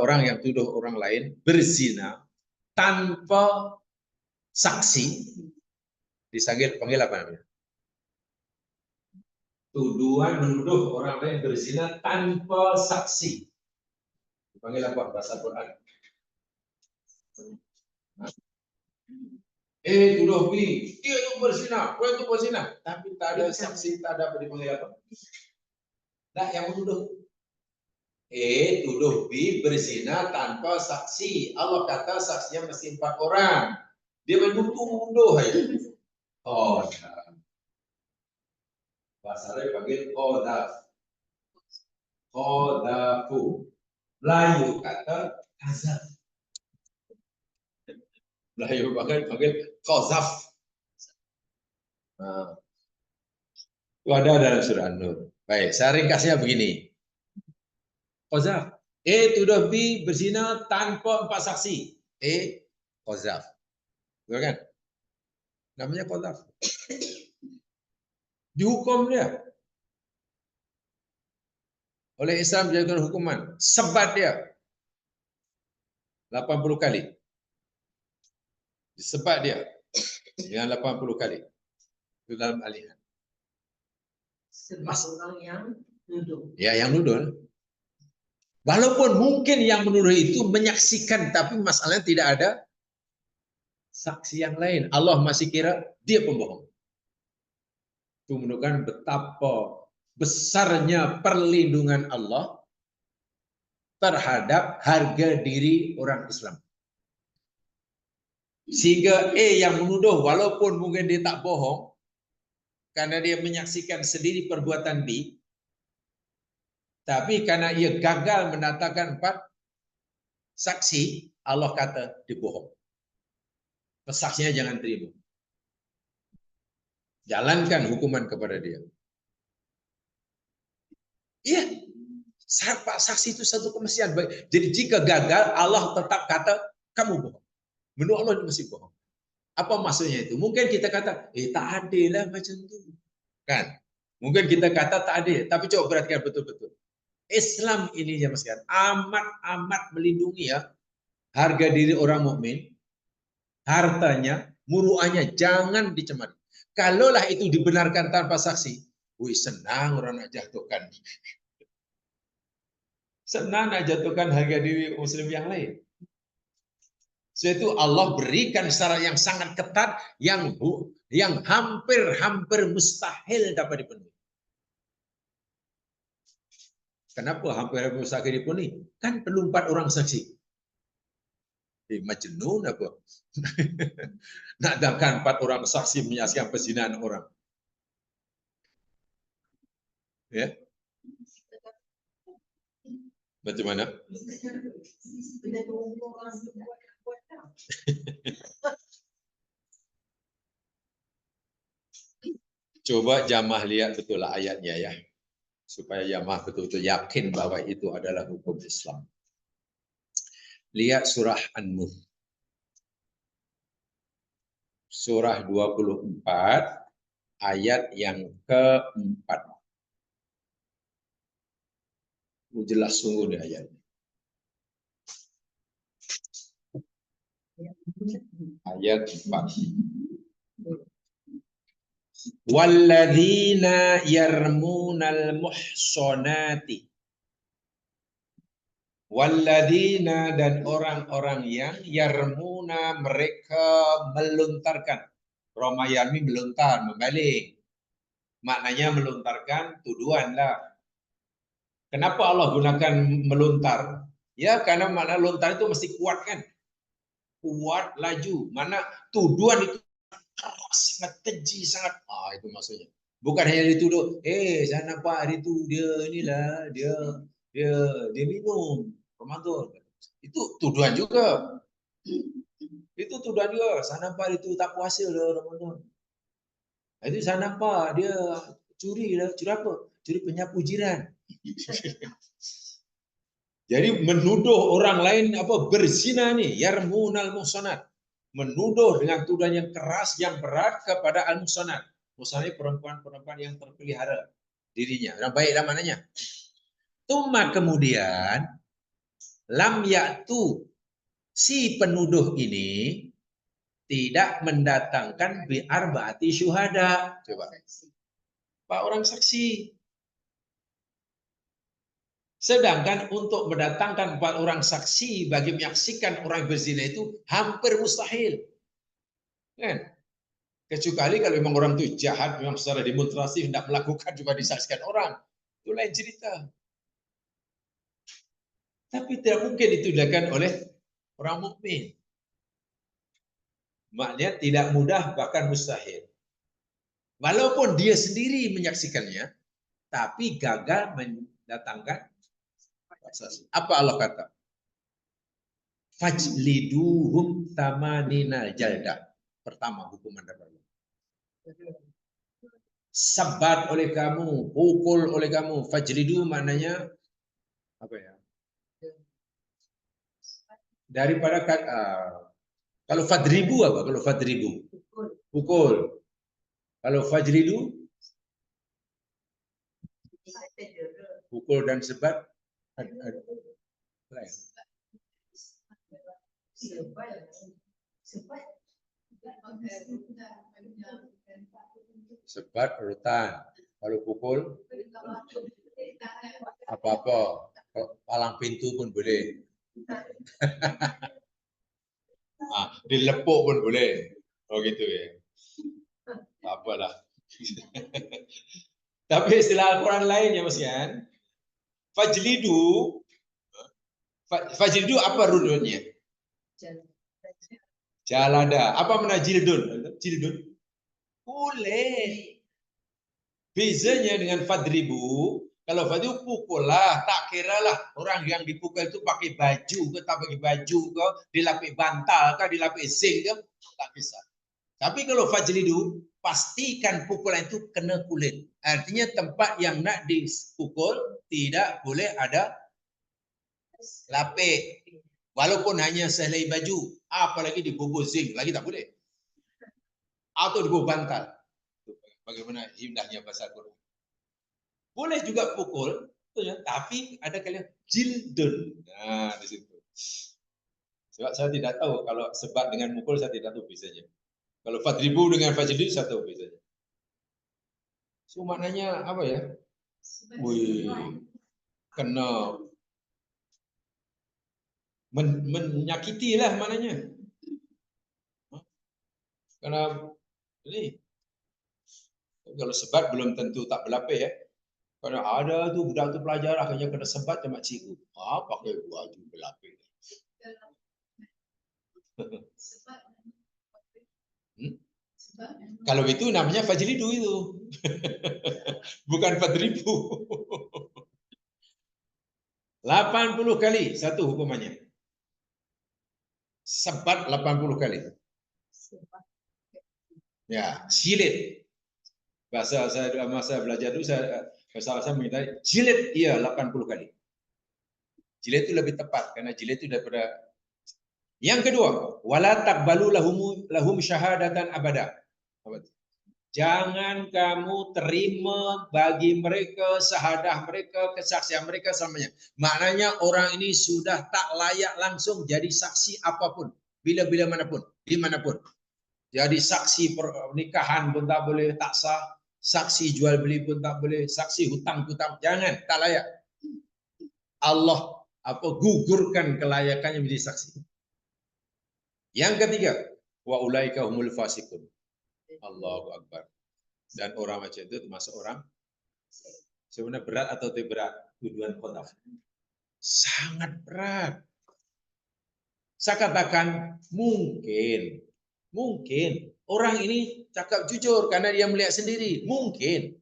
S1: orang yang tuduh orang lain berzina tanpa saksi, panggil apa namanya? Tuduhan menuduh orang lain berzina tanpa saksi. Dipanggil apa bahasa Quran? Tuduh B, dia itu berzina, kau itu berzina, tapi tak ada saksi, tak ada dipanggil apa? Nah, yang menuduh tuduh B berzina tanpa saksi. Allah kata saksinya mesti 4 orang. Dia menuduh aja. Oh, nah. Bahasa Arab panggil qadhaf. Qadhafu. Melayu kata kazaf. Melayu panggil qazaf. Nah. Itu ada dalam surah An-Nur. Baik, saya ringkasnya begini. Qazaf. Tuduh B berzina tanpa 4 saksi. Qazaf. Betul kan? Namanya qazaf. Dihukum dia. Oleh Islam dijadikan hukuman. Sebat dia. 80 kali. Disebat dia. Yang 80 kali. Itu dalam alihan.
S2: Sebab orang yang nuduh.
S1: Ya, yang nuduh. Walaupun mungkin yang menuduh itu menyaksikan, tapi masalahnya tidak ada saksi yang lain. Allah masih kira dia pembohong. Itu menunjukkan betapa besarnya perlindungan Allah terhadap harga diri orang Islam. Sehingga yang menuduh walaupun mungkin dia tak bohong karena dia menyaksikan sendiri perbuatan B, tapi karena ia gagal mendatangkan 4 saksi, Allah kata dia bohong. Saksinya jangan terima. Jalankan hukuman kepada dia. Iya, saksi itu satu kemestian. Jadi jika gagal, Allah tetap kata kamu bohong. Menurut Allah ini masih bohong. Apa maksudnya itu? Mungkin kita kata, tak adil lah macam itu. Kan? Mungkin kita kata tak adil, tapi coba perhatikan betul-betul. Islam ini ya Mas, amat melindungi ya harga diri orang mukmin, hartanya, muruannya jangan dicemari. Kalaulah itu dibenarkan tanpa saksi, wih senang orang nak jatuhkan. Senang nak jatuhkan harga diri muslim yang lain. Sebab itu Allah berikan syarat yang sangat ketat yang hampir mustahil dapat dipenuhi. Kenapa hampir mustahil dipenuhi? Kan perlu 4 orang saksi. Majnun apa? Nak datangkan 4 orang saksi menyaksikan perzinahan orang. Ya. Macam mana? Coba jamaah lihat betul ayatnya ya. Supaya jamaah betul-betul yakin bahwa itu adalah hukum Islam. Lihat surah An-Nur. Surah 24 ayat yang ke-4. Jelas sungguh nih ayatnya. Ayat 4. Walladzina yarmunal muhsanati. Walladzina dan orang-orang yang yarmuna mereka melontarkan. Ramayami melontar, membalik. Maknanya melontarkan tuduhan lah. Kenapa Allah gunakan melontar? Ya karena makna lontar itu mesti kuat kan. Kuat, laju. Mana tuduhan itu sangat keji, sangat. Itu maksudnya. Bukan hanya dituduh, saya nampak hari itu dia inilah, dia minum Ramadan. Itu tuduhan juga. Itu tuduhan juga. Saya nampak itu tak puasa lah Ramadan. Itu saya nampak dia curi lah. Curi apa? Curi penyapu jiran. Jadi menuduh orang lain berzina nih, yarmunal muhsanat. Menuduh dengan tuduhan yang keras, yang berat kepada al-muhsanat. Muhsanat perempuan-perempuan yang terpelihara dirinya. Yang baik namanya. Tuma kemudian lam yaktu si penuduh ini tidak mendatangkan bi'arba'ati syuhada. Coba. Pak orang saksi. Sedangkan untuk mendatangkan 4 orang saksi bagi menyaksikan orang berzina itu hampir mustahil. Kan? Kecuali kalau memang orang itu jahat, memang secara demonstrasi tidak melakukan juga disaksikan orang. Itu lain cerita. Tapi tidak mungkin itu dilakukan oleh orang mukmin. Maknanya tidak mudah bahkan mustahil. Walaupun dia sendiri menyaksikannya, tapi gagal mendatangkan saksi. Apa Allah kata? Fajliduhum tamanina jalda. Pertama hukuman dari Allah. Sabat oleh kamu, pukul oleh kamu. Fajlidu maknanya apa ya? Daripada kalau fadribu apa? Kalau fadribu pukul. Kalau fajlidu pukul dan sebat lain. Sebat rutan. Kalau pukul apa-apa. Palang pintu pun boleh. Dilepuk pun boleh. Oh gitu ya. Apalah. Tapi istilah Al-Quran lainnya Mas kan. Fajlidu. Fajlidu apa rudunnya? Jalada. Apa mana jildun? Jildun. Boleh. Bezanya dengan fadribu, kalau fadribu pukul lah, tak kira lah orang yang dipukul itu pakai baju ke tak pakai baju ke, dilapis bantal ke, dilapis zinc ke, tak kisah. Tapi kalau fajlidu, pastikan pukulan itu kena kulit. Artinya tempat yang nak dipukul tidak boleh ada lapis. Walaupun hanya sehelai baju, apalagi dibubur zinc, lagi tak boleh. Atau dibubur bantal. Bagaimana indahnya bahasa Quran. Boleh juga pukul, tapi ada kalimat jildun. Nah, di situ. Sebab saya tidak tahu kalau sebat dengan mukul saya tidak tahu bezanya. Kalau fadribu dengan fajlidu saya tahu bezanya. So maknanya apa ya? Wih, kena menyakiti lah maknanya. Karena ini kalau sebat belum tentu tak berlapis ya. Karena ada tu budak tu pelajar akhirnya kena sebat sama cikgu. Pakai baju berlapis. Kalau itu namanya fajlidu itu. Bukan fadribu. 80 kali satu hukumannya. Sebat 80 kali. Ya, jilid. Bahasa saya masa belajar dulu saya minta jilid 80 kali. Jilid itu lebih tepat karena jilid itu daripada. Yang kedua, wala taqbalu lahum syahadatan abada. Jangan kamu terima bagi mereka syahadah mereka, kesaksian mereka selamanya. Maknanya orang ini sudah tak layak langsung jadi saksi apapun, bila-bila manapun, dimanapun. Jadi saksi pernikahan pun tak boleh, tak sah. Saksi jual beli pun tak boleh, saksi hutang piutang, jangan, tak layak. Allah gugurkan kelayakannya menjadi saksi. Yang ketiga, wa ulaika humul fasiqun. Allahu akbar. Dan orang macam itu termasuk orang sebenarnya berat atau tidak berat tuduhan khotaf. Sangat berat. Saya katakan mungkin orang ini cakap jujur karena dia melihat sendiri, mungkin.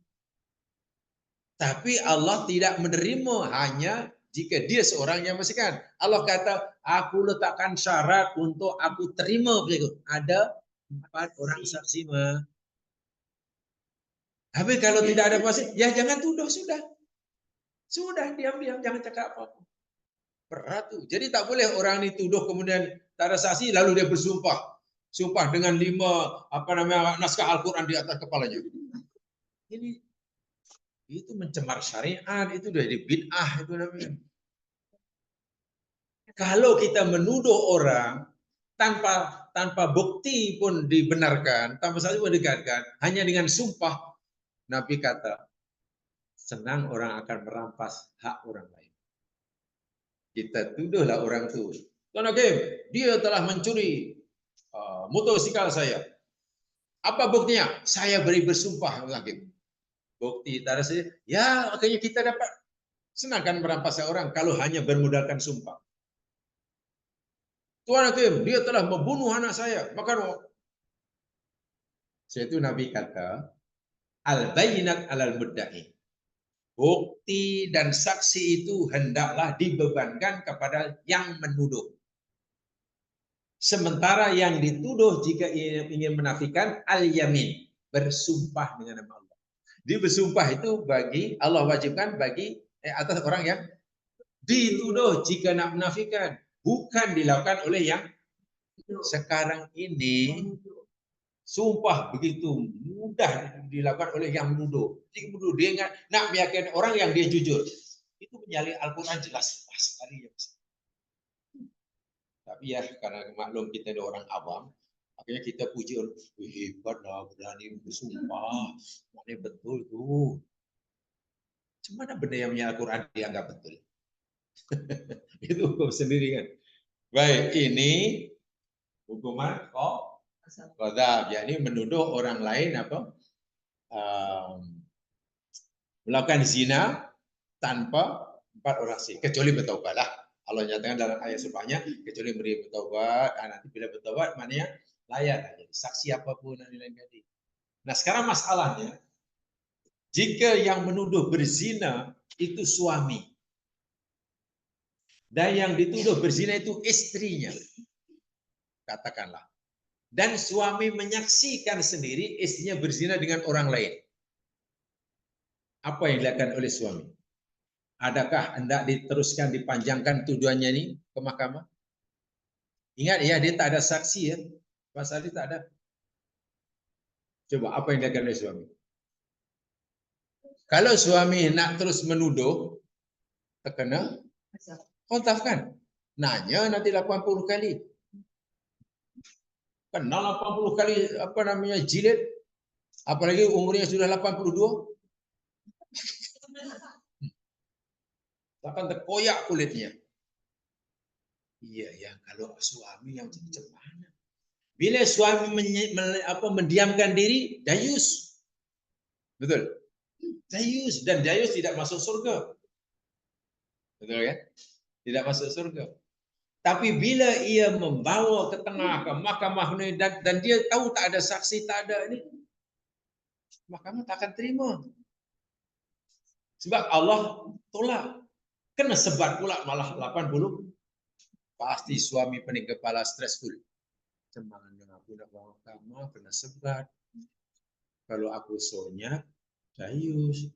S1: Tapi Allah tidak menerima hanya jika dia seorang yang menyaksikan. Allah kata, aku letakkan syarat untuk aku terima begitu. Ada 4 orang saksi mah. Tapi kalau tidak ada saksi, ya jangan tuduh sudah. Sudah diam-diam, jangan cakap apa-apa. Berat tuh. Jadi tak boleh orang ini tuduh kemudian tak ada saksi lalu dia bersumpah. Sumpah dengan 5 naskah Al-Quran di atas kepalanya. Ini itu mencemar syariat, itu dari bid'ah itu namanya. Kalau kita menuduh orang tanpa bukti pun dibenarkan, tanpa saksi pun dikatakan, hanya dengan sumpah, Nabi kata, senang orang akan merampas hak orang lain. Kita tuduhlah orang itu. Tuan Hakim, dia telah mencuri motosikal saya. Apa buktinya? Saya beri bersumpah, Tuan Hakim. Bukti tak ada saja. Ya, akhirnya kita dapat senangkan merampas orang kalau hanya bermodalkan sumpah. Tuan Hakim, dia telah membunuh anak saya. Maka itu Nabi kata, al-bayinat alal mudda'i. Bukti dan saksi itu hendaklah dibebankan kepada yang menuduh. Sementara yang dituduh jika ingin menafikan al-yamin, bersumpah dengan nama Allah. Di bersumpah itu bagi Allah wajibkan bagi atas orang yang dituduh jika nak menafikan, bukan dilakukan oleh yang sekarang ini. Sumpah begitu mudah dilakukan oleh yang menuduh. Dia menuduh, dia nak meyakinkan orang yang dia jujur. Itu menyalahi Al-Quran jelas sekali. Tapi ya karena maklum kita ada orang awam, akhirnya kita puji orang, hebatlah berani bersumpah, mana betul tuh. Cuma benda yang menyalahi Al-Quran dianggap betul. Itu hukum sendiri kan. Baik, ini hukuman qadzaf, yakni menuduh orang lain melakukan zina tanpa 4 orang saksi, kecuali bertaubatlah. Allah nyatakan dalam ayat sebelumnya, kecuali beri bertaubat, nanti bila bertaubat maknanya layak jadi saksi apapun dan lain tadi. Nah, sekarang masalahnya, jika yang menuduh berzina itu suami dan yang dituduh berzina itu istrinya, katakanlah, dan suami menyaksikan sendiri istrinya berzina dengan orang lain, apa yang dilakukan oleh suami? Adakah hendak diteruskan dipanjangkan tuduhannya ini ke mahkamah? Ingat ya, dia tak ada saksi ya, pasal dia tak ada. Coba apa yang dilakukan oleh suami? Kalau suami nak terus menuduh, terkena kontaf kan? Nanya nanti 80 kali. Kena 80 kali apa namanya jilid. Apalagi umurnya sudah 82. Akan terkoyak kulitnya. Iya ya, kalau suami yang macam mana? Bila suami mendiamkan diri, dayus. Betul? Dayus, dan dayus tidak masuk surga. Betul kan? Tidak masuk surga. Tapi bila ia membawa ke tengah ke mahkamah ini dan dia tahu tak ada saksi, tak ada ini, mahkamah tak akan terima. Sebab Allah tolak. Kena sebat pula malah 80. Pasti suami pening kepala, stressful. Cuman aku nak bawa mahkamah kena sebat. Kalau aku sonyak, dayus.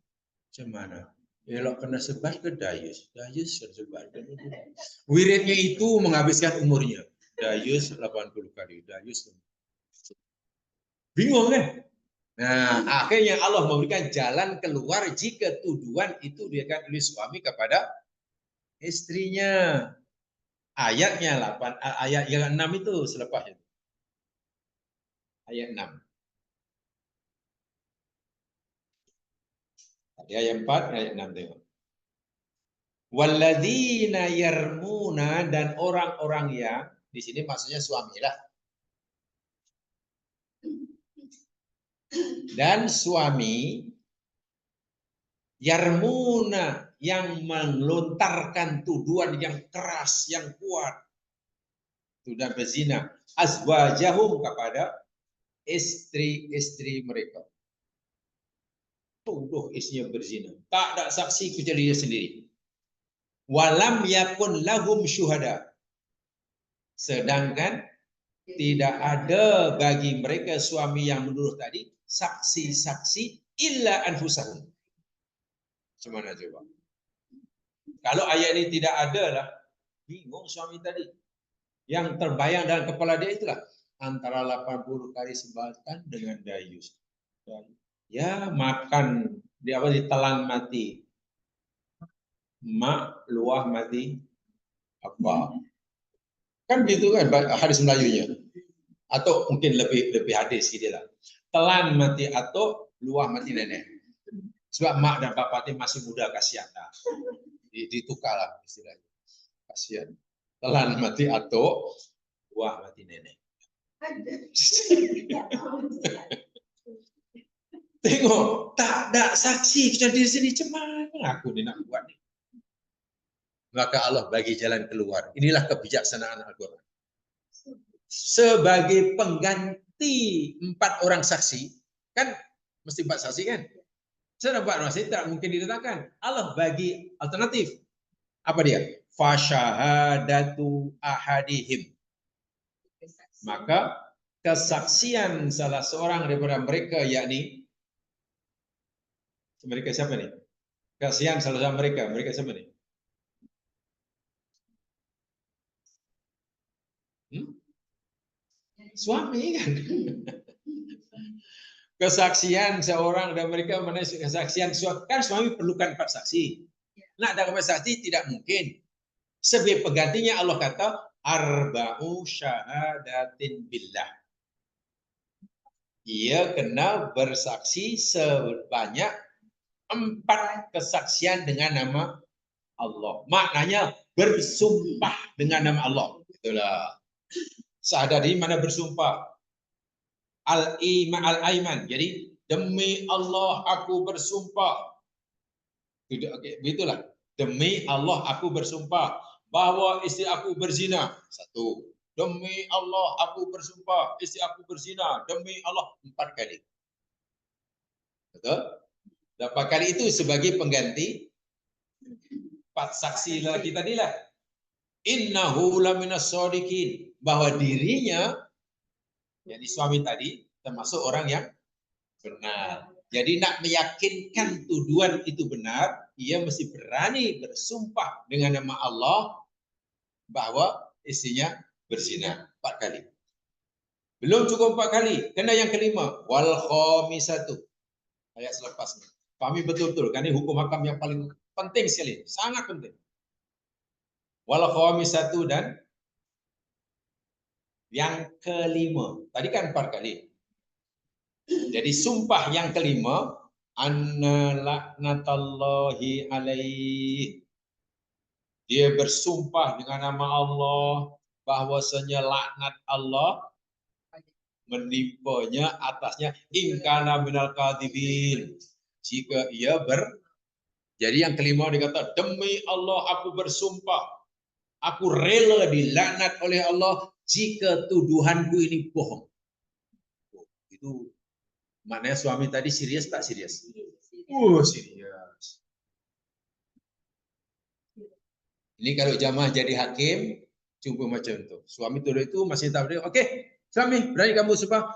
S1: Macam mana? Elok kena sebat ke dayus? Dayus kena sebat. Wiridnya itu menghabiskan umurnya. Dayus 80 kali. Dayus. Bingung kan? Nah, akhirnya Allah memberikan jalan keluar jika tuduhan itu diberikan oleh suami kepada istrinya. Ayatnya 8, ayat yang 6 itu selepasnya. Ayat 6. Tadi ayat 4, ayat 6 tengok. Walladzina yarmuna, dan orang-orang yang di sini maksudnya suamilah. Dan suami yarmuna yang melontarkan tuduhan yang keras, yang kuat. Tuduhan berzina azwajahum kepada istri-istri mereka. Tuduh istrinya berzina. Tak ada saksi kecuali dia sendiri. Walam yakun lahum syuhada. Sedangkan tidak ada bagi mereka suami yang menuduh tadi saksi-saksi illa anfusahum. Macam mana coba? Kalau ayat ini tidak ada lah, bingung suami tadi. Yang terbayang dalam kepala dia itulah antara 80 kali sebatan dengan dayus. Ya makan ditelan mati. Mak luah mati apa? Kan gitu kan hadis Melayunya. Atau mungkin lebih hadis gitu lah. Telan mati atau luah mati nenek. Sebab mak dan bapak ini masih muda, kasihan lah. Ditukarlah istilahnya. Kasihan. Telan mati atau luah mati nenek. Tengok, tak ada saksi kecuali di sini. Cemana aku ni nak buat ni? Maka Allah bagi jalan keluar. Inilah kebijaksanaan Al-Quran. Sebagai pengganti 4 orang saksi, kan mesti 4 saksi kan? Setelah 4 orang saksi tak mungkin didatangkan. Allah bagi alternatif. Apa dia? Fasyahadatu ahadihim. Maka kesaksian salah seorang daripada mereka, yakni mereka siapa nih? Kesaksian salah seorang mereka siapa nih? Suami kan. Kesaksian seorang dan mereka kesaksian suami, kan suami perlukan 4 saksi. Nak ada 4 saksi tidak mungkin. Sebagai penggantinya Allah kata arba'u syahadatin billah. Ia kena bersaksi sebanyak 4 kesaksian dengan nama Allah. Maknanya bersumpah dengan nama Allah. Itulah. Syahadat ini mana bersumpah? Al-aiman. Jadi demi Allah aku bersumpah. Tidak, oke, begitulah. Demi Allah aku bersumpah bahwa istri aku berzina. Satu. Demi Allah aku bersumpah istri aku berzina. Demi Allah 4 kali. Betul? 4 kali itu sebagai pengganti 4 saksi lelaki tadi lah. Innahu laminas shodiqin, bahwa dirinya, jadi suami tadi termasuk orang yang benar. Jadi nak meyakinkan tuduhan itu benar, ia mesti berani bersumpah dengan nama Allah bahwa istrinya berzina 4 kali. Belum cukup 4 kali, kena yang kelima, wal khamisatu. Ayat selepasnya. Pahami betul-betul, kan ini hukum hakam yang paling penting sekali, sangat penting. Wal khamisatu, dan yang kelima. Tadi kan 4 kali. Jadi sumpah yang kelima, anna laknatallahi alaih. Dia bersumpah dengan nama Allah bahwasanya laknat Allah menimpanya atasnya ingkana minal kadhibin. Jika ia jadi yang kelima dikata, demi Allah aku bersumpah, aku rela dilaknat oleh Allah jika tuduhanku ini bohong. Itu maknanya suami tadi serius tak serius? Serius. Ini kalau jamaah jadi hakim, cuba macam itu. Suami tuduh itu masih tak berani. Oke, suami, berani kamu sumpah?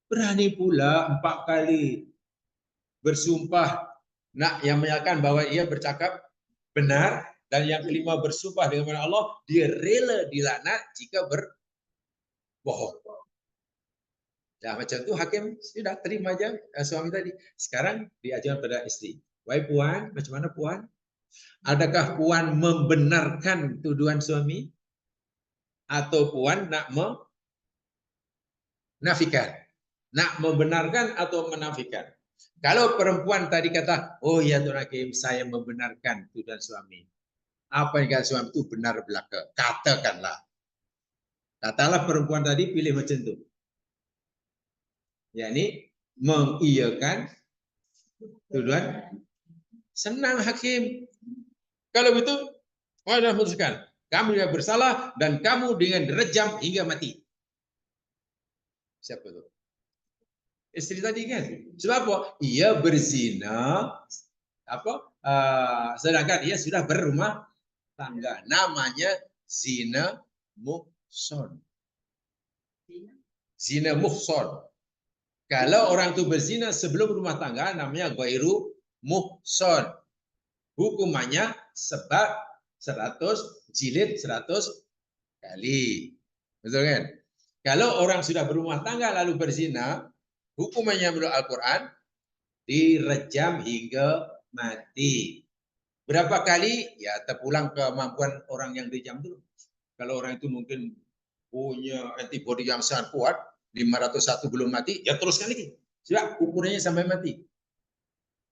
S1: Berani pula 4 kali bersumpah. Nak yang menyatakan bahwa ia bercakap benar, dan yang kelima bersumpah dengan nama Allah, dia rela dilaknat jika berbohong. Ya macam itu hakim sudah terima aja suami tadi. Sekarang diajukan pada istri. Wahai puan, macam mana puan? Adakah puan membenarkan tuduhan suami? Atau puan nak menafikan? Nak membenarkan atau menafikan? Kalau perempuan tadi kata, oh ya Tuan Hakim, saya membenarkan tuduhan suami. Apa yang kata suami itu benar belaka. Katakanlah. Katakanlah perempuan tadi pilih macam itu. Yakni mengiyakan tuduhan. Senang hakim. Kalau begitu, sudah putuskan. Kamu yang bersalah dan kamu dengan direjam hingga mati. Siapa itu? Istri tadi kan. Sebab apa? Ia berzina. Sedangkan ia sudah berumah tangga. Namanya zina muhson. Zina muhson. Kalau orang itu berzina sebelum rumah tangga, namanya ghairu muhson. Hukumannya sebab 100 jilid 100 kali. Betul kan? Kalau orang sudah berumah tangga lalu berzina, hukumannya menurut Al-Quran direjam hingga mati. Berapa kali? Ya terpulang kemampuan orang yang direjam dulu. Kalau orang itu mungkin punya antibodi yang sangat kuat, 501 belum mati, ya teruskan lagi. Sudah ukurannya sampai mati.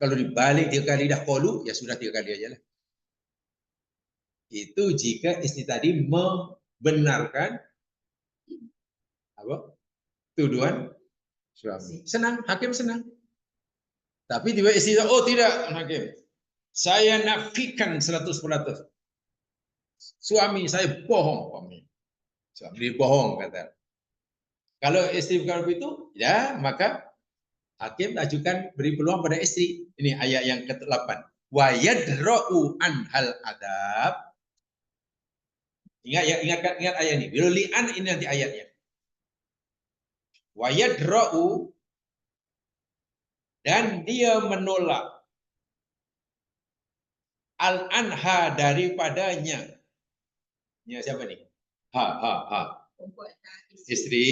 S1: Kalau dibalik 3 kali dah kolu, ya sudah 3 kali aja lah. Itu jika istri tadi membenarkan tuduhan suami. Senang, hakim senang. Tapi tiba istri, oh tidak hakim, saya nafikan 100%. Suami saya bohong. Suami bohong kata. Kalau istri bukan begitu, ya maka hakim ajukan beri peluang pada istri. Ini ayat yang ke-8. Wa yadra'u anhal adab. Ingat ayat ini. Li'an ini nanti ayatnya. Wa yadra'u, dan dia menolak al-anha daripadanya. Ini siapa nih? Istri.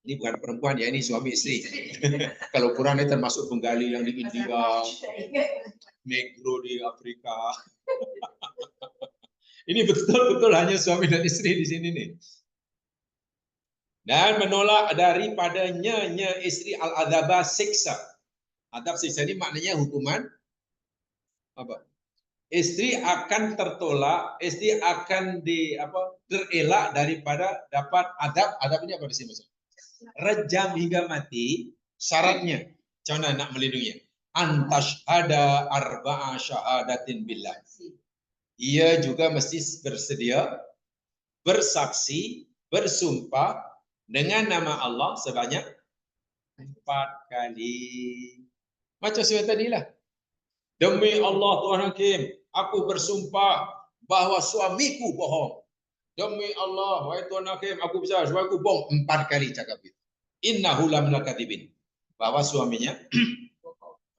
S1: Ini bukan perempuan ya, ini suami istri. Kalau Quran ini termasuk penggali yang di India, Negro di Afrika. Ini betul-betul hanya suami dan istri di sini nih. Dan menolak daripadanya istri al-adaba siksa. Adab siksa ini maknanya hukuman apa? Istri akan tertolak, istri akan terelak daripada dapat adab. Adab ini apa di sini? Rejam hingga mati. Syaratnya, macam mana nak melindunginya? antashhada arba'a syahadatin billah. Ia juga mesti bersedia bersaksi, bersumpah dengan nama Allah sebanyak 4 kali. Macam saya tadi lah. Demi Allah Tuhan Hakim, aku bersumpah bahawa suamiku bohong. Demi Allah, wahai Tuhan Hakim, aku bisa suamiku bohong. 4 kali cakap itu. Innahu laminal kadhibin. Bahwa suaminya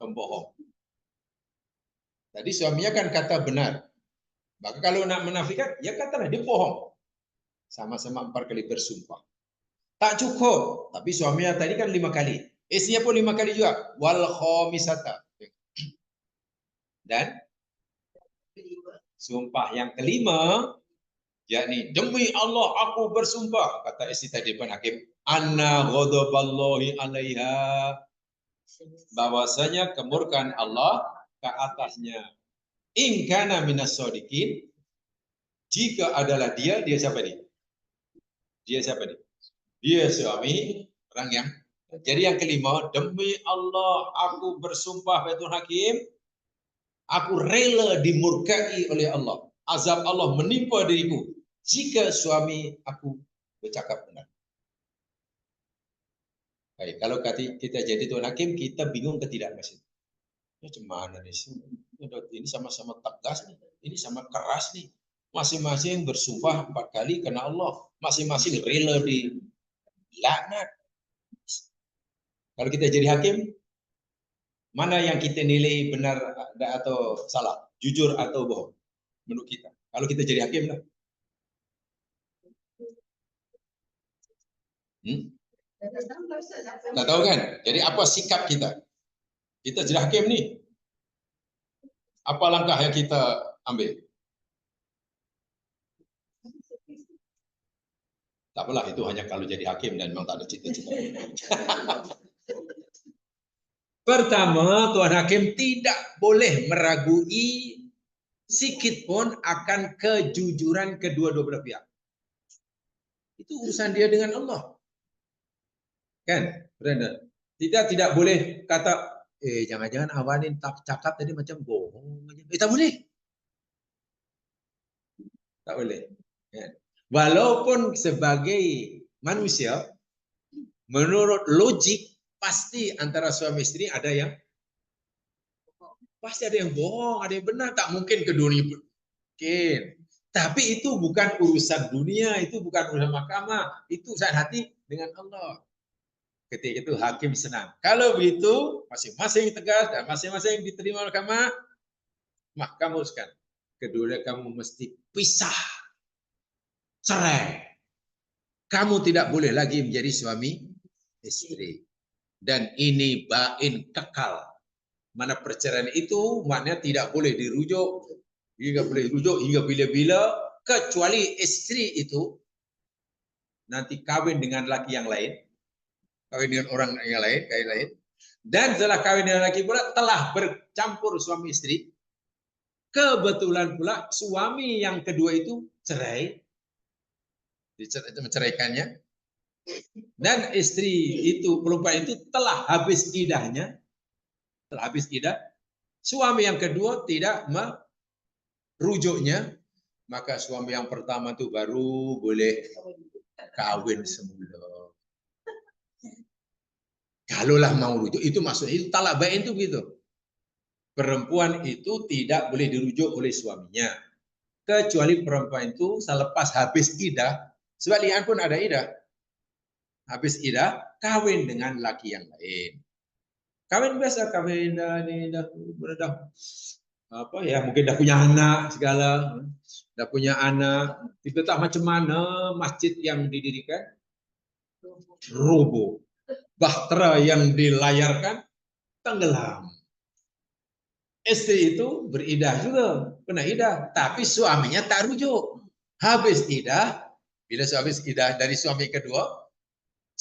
S1: pembohong. Tadi suaminya kan kata benar. Maka kalau nak menafikan, ya katalah dia bohong. Sama-sama 4 kali bersumpah. Tak cukup. Tapi suaminya tadi kan 5 kali. Istrinya pun 5 kali juga. Wal khamisata. Dan sumpah yang kelima, yakni demi Allah aku bersumpah, kata istri tadi Tuan Hakim, anna ghadaballahi 'alaiha, bahwasanya kemurkaan Allah ke atasnya. In kana minas shadiqin, jika adalah dia siapa nih? Dia siapa nih? Dia suami orang yang. Jadi yang kelima, demi Allah aku bersumpah wahai Tuhan Hakim, aku rela dimurkai oleh Allah. Azab Allah menimpa diriku jika suami aku bercakap benar. Baik, kalau kita jadi Tuan Hakim, kita bingung ke tidak Mas? Macam mana nih? Ini sama-sama tegas nih, ini sama keras nih. Masing-masing bersumpah 4 kali karena Allah. Masing-masing rela dilaknat. Kalau kita jadi hakim, mana yang kita nilai benar atau salah? Jujur atau bohong? Menurut kita. Kalau kita jadi hakim lah. Tak tahu kan? Jadi apa sikap kita? Kita jadi hakim nih. Apa langkah yang kita ambil? Tak apalah, itu hanya kalau jadi hakim dan memang tak ada cita-cita. Pertama, Tuan Hakim tidak boleh meragui sikit pun akan kejujuran kedua-dua belah pihak. Itu urusan dia dengan Allah. Kan, Brenda? Tidak boleh kata, jangan-jangan awalin cakap tadi macam bohong. Tak boleh. Tak boleh. Kan? Walaupun sebagai manusia, menurut logik, pasti antara suami istri ada yang pasti ada yang bohong, ada yang benar. Tak mungkin keduanya mungkin. Tapi itu bukan urusan dunia, itu bukan urusan mahkamah, itu urusan hati dengan Allah. Ketika itu hakim senang. Kalau begitu, masing-masing tegas dan masing-masing diterima mahkamah, mahkamah uskan. Kedua kamu mesti pisah, cerai. Kamu tidak boleh lagi menjadi suami istri. Dan ini bain kekal. Mana perceraian itu maknanya tidak boleh dirujuk, hingga bila-bila, kecuali istri itu nanti kawin dengan laki yang lain, kawin dengan orang yang lain, dan setelah kawin dengan laki pula telah bercampur suami istri, kebetulan pula suami yang kedua itu cerai, menceraikannya, dan istri itu, perempuan itu telah habis idahnya, suami yang kedua tidak merujuknya, maka suami yang pertama itu baru boleh kawin semula. Kalaulah mau rujuk, itu maksudnya itu talak bain itu begitu. Perempuan itu tidak boleh dirujuk oleh suaminya, kecuali perempuan itu selepas habis idah, sebab lian pun ada idah, habis idah kawin dengan laki yang lain. Kawin biasa, kawin dah apa ya, mungkin dah punya anak segala, dah punya anak, itu tak macam mana masjid yang didirikan roboh, bahtera yang dilayarkan tenggelam. Istri itu beridah juga, kena idah, tapi suaminya tak rujuk. Habis idah, bila habis idah dari suami kedua,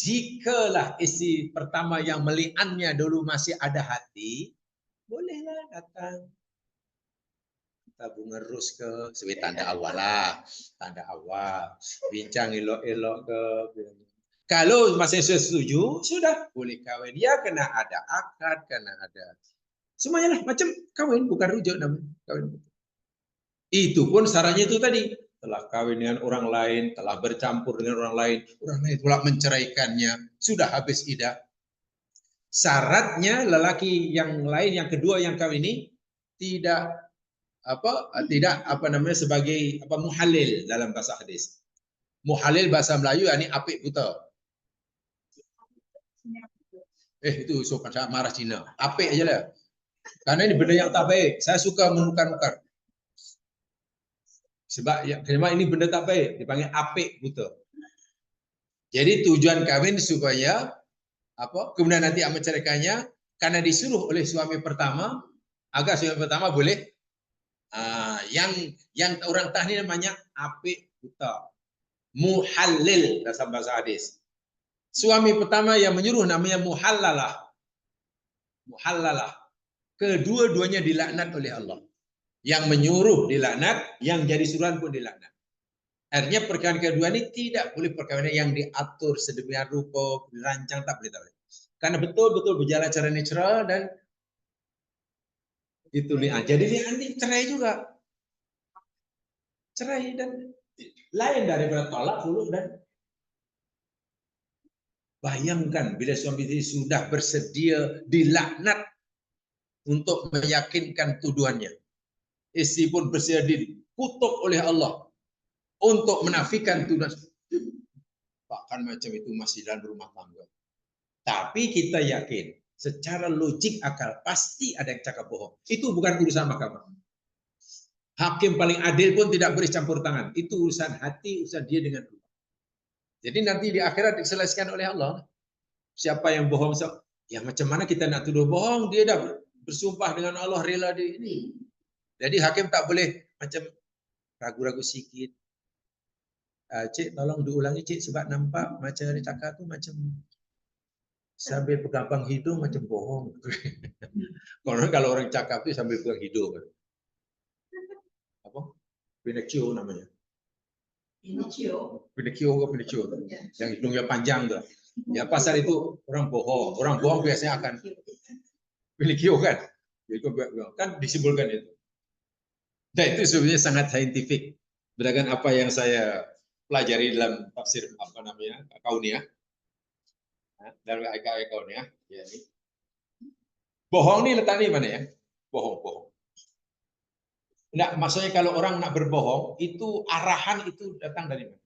S1: jikalah istri pertama yang meliannya dulu masih ada hati, bolehlah datang. Kita bunga ros ke, sebagai tanda awal lah, tanda awal. Bincang elok-elok ke. Kalau masih setuju, sudah boleh kawin. Ya kena ada akad, kena ada Semuanya lah macam kawin, bukan rujuk namanya. Kawin. Itu pun syaratnya itu tadi. Telah kawin dengan orang lain, telah bercampur dengan orang lain pula menceraikannya, sudah habis iddah. Syaratnya lelaki yang lain, yang kedua yang kawin ini tidak sebagai muhalil dalam bahasa hadis. Muhalil bahasa Melayu ini apik buta. Itu sopan saya marah Cina. Apik aja lah. Karena ini benda yang tak baik. Saya suka menukar-nukar. Sebab ini benda tak baik. Dipanggil apik buta. Jadi tujuan kawin supaya kemudian nanti menceraikannya karena disuruh oleh suami pertama, agar suami pertama boleh yang orang tah ini namanya apik buta. Muhallil dalam bahasa hadis. Suami pertama yang menyuruh namanya muhallalah. Muhallalah. Kedua-duanya dilaknat oleh Allah. Yang menyuruh dilaknat, yang jadi suruhan pun dilaknat. Artinya perkawinan kedua ini tidak boleh perkawinan yang diatur sedemikian rupa, dirancang, tak boleh. Karena betul-betul berjalan secara natural dan itu li'an. Jadi li'an ini cerai juga. Cerai dan lain daripada tolak dulu. Dan bayangkan bila suami istri sudah bersedia dilaknat untuk meyakinkan tuduhannya. Istri pun bersedia dikutuk oleh Allah untuk menafikan tuduhan. Bahkan macam itu masih dalam rumah tangga. Tapi kita yakin secara logik akal pasti ada yang cakap bohong. Itu bukan urusan mahkamah. Hakim paling adil pun tidak boleh campur tangan. Itu urusan hati, urusan dia dengan Allah. Jadi nanti di akhirat diselesaikan oleh Allah. Siapa yang bohong? Ya macam mana kita nak tuduh bohong? Dia dah bersumpah dengan Allah rela dia ini. Jadi hakim tak boleh macam ragu-ragu sikit. Cik tolong diulangi cik sebab nampak macam dia cakap tu macam sambil pegang hidung macam bohong. Kalau orang cakap tu sambil pegang hidung. Apa? Pinocchio namanya. Pinocchio ke Pinocchio tu. Yang hidungnya panjang tu. Ya pasal itu orang bohong. Orang bohong biasanya akan Pinocchio kan. Kan disimpulkan itu. Dan itu sebenarnya sangat saintifik. Berdasarkan apa yang saya pelajari dalam tafsir Kauniyah. Dalam Kauniyah. Ya, ini. Bohong ni letak di mana ya? Bohong. Enggak, maksudnya kalau orang nak berbohong, itu arahan itu datang dari mana?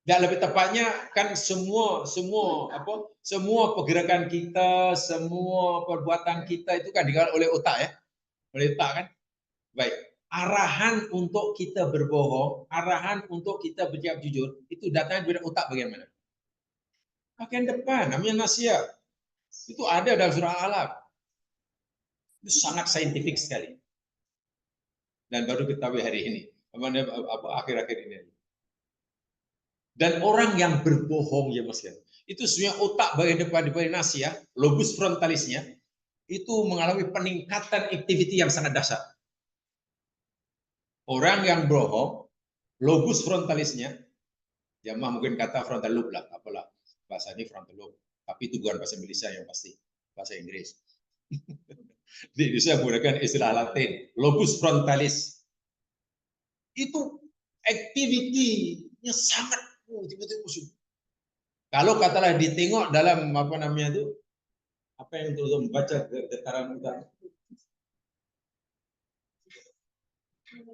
S1: Dan lebih tepatnya kan semua pergerakan kita, semua perbuatan kita itu kan dikawal oleh otak ya. Oleh otak kan? Baik. Arahan untuk kita berbohong, arahan untuk kita berjawab jujur, itu datang dari otak bagaimana? Bagian depan, namanya nasiah. Itu ada dalam surah Al-Alaq. Itu sangat saintifik sekali. Dan baru ketahui hari ini, akhir-akhir ini. Dan orang yang berbohong ya Mas, itu sebenarnya otak bagian depan di bagian nasiah, lobus frontalisnya, itu mengalami peningkatan aktiviti yang sangat dahsyat. Orang yang berbohong, lobus frontalisnya, jamaah mungkin kata frontal lobe lah, apalah bahasa ini frontal lobe, tapi itu bukan bahasa Indonesia yang pasti, bahasa Inggris. Di Indonesia menggunakan istilah Latin, lobus frontalis. Itu aktivitinya sangat tiba-tiba musuh. Kalau katalah ditengok dalam apa yang untuk membaca getaran utara,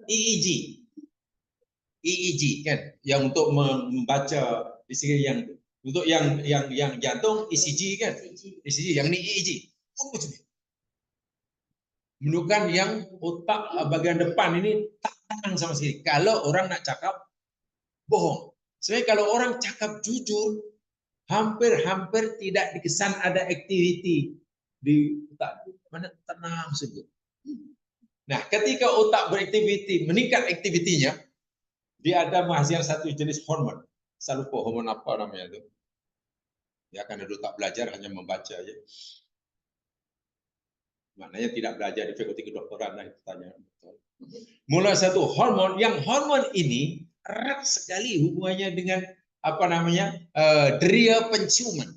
S1: EEG kan, yang untuk membaca di sini yang untuk yang jantung ECG kan, ECG yang ini EEG. Menunjukkan yang otak bagian depan ini tak tenang sama sekali. Kalau orang nak cakap bohong. Sebenarnya kalau orang cakap jujur, hampir tidak dikesan ada aktiviti di otak. Mana tenang saja. Nah, ketika otak beraktiviti, meningkat aktivitinya, dia ada menghasilkan satu jenis hormon. Saya lupa hormon apa namanya itu. Ya, karena dulu tak belajar, hanya membaca aja. Maknanya tidak belajar di fakulti kedokteran lah, itu tanya. Mulai satu hormon, yang hormon ini erat sekali hubungannya dengan deria penciuman.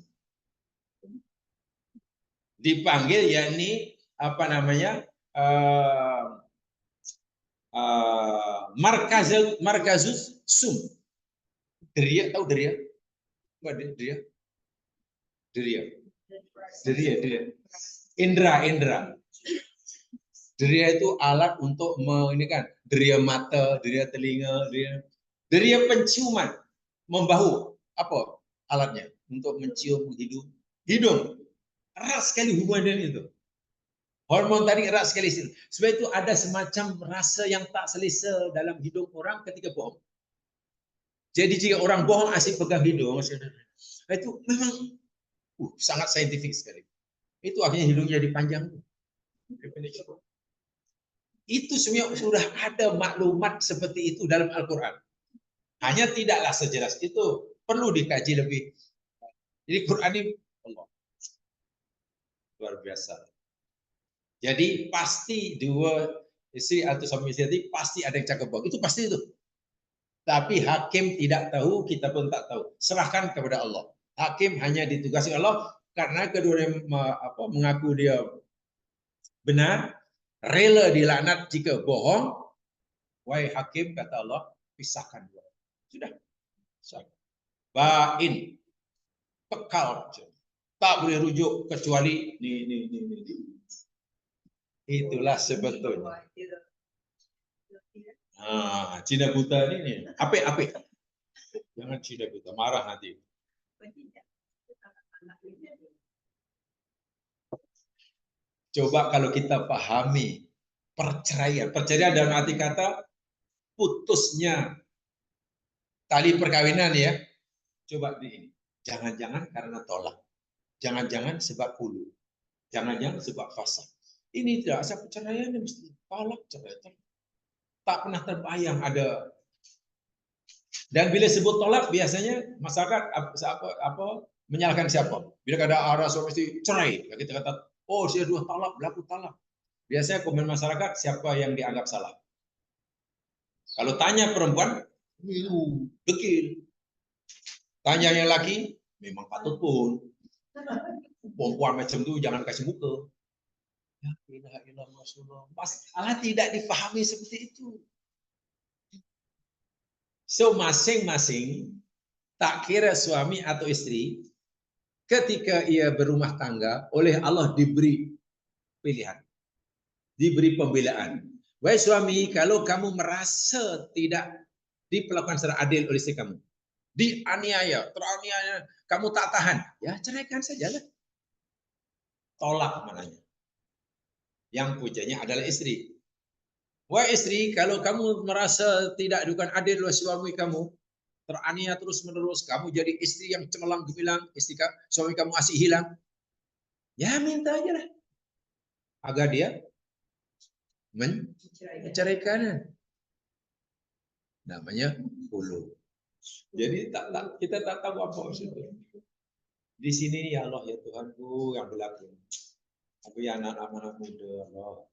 S1: Dipanggil yakni apa namanya? Markazus sum. Deria, tahu deria? Apa deria? Deria. Indra. Deria itu alat untuk ini kan, deria mata, deria telinga, deria penciuman, membahu. Apa alatnya untuk mencium hidung? Erat sekali hubungan itu. Hormon tadi erat sekali. Sebab itu ada semacam rasa yang tak selesa dalam hidung orang ketika bohong. Jadi jika orang bohong asyik pegang hidung, itu memang sangat saintifik sekali. Itu akhirnya hidungnya dipanjang. Itu semua sudah ada maklumat seperti itu dalam Al-Quran. Hanya tidaklah sejelas itu. Perlu dikaji lebih. Jadi Quran ini Allah. Luar biasa. Jadi pasti dua istri atau suami istri pasti ada yang cakap bohong. Itu pasti itu. Tapi hakim tidak tahu, kita pun tak tahu. Serahkan kepada Allah. Hakim hanya ditugasi Allah karena keduanya mengaku dia benar, rela dilaknat jika bohong. Wahai hakim, kata Allah, pisahkan dua. Sudah. Bain, pekal. Tak boleh rujuk kecuali ini. Itulah sebetulnya. Cina buta ini. Apik. Jangan Cina buta, marah nanti. Coba kalau kita pahami perceraian dalam arti kata putusnya tali perkawinan ya. Coba di ini. Jangan-jangan karena tolak. Jangan-jangan sebab hulu. Jangan-jangan sebab fasa. Ini tidak asal perceraian mesti tolak cerai. Tak pernah terbayang ada. Dan bila sebut tolak biasanya masyarakat menyalahkan siapa? Bila ada suami istri cerai, kita kata, oh dia dua talak, berlaku talak. Biasanya komen masyarakat siapa yang dianggap salah. Kalau tanya perempuan, dekil. Tanya yang laki, memang patut pun. Perempuan macam itu jangan kasih muka. Ya ilah Rasulullah. Masalah tidak dipahami seperti itu. So masing-masing tak kira suami atau istri, ketika ia berumah tangga oleh Allah diberi pilihan, diberi pembelaan. Wahai suami, kalau kamu merasa tidak diperlakukan secara adil oleh istri kamu, teraniaya, kamu tak tahan, ya ceraikan sajalah. Tolak mananya. Yang pujanya adalah istri. Wahai istri, kalau kamu merasa tidak diperlakukan adil oleh suami kamu, teraniaya terus-menerus, kamu jadi istri yang cemerlang gemilang, suami kamu asik hilang, ya minta aja lah. Agar dia menceraikan. Namanya hulu. Jadi kita tak tahu apa maksudnya. Di sini ya Allah ya Tuhanku yang berlaku. Tapi anak-anak muda Allah.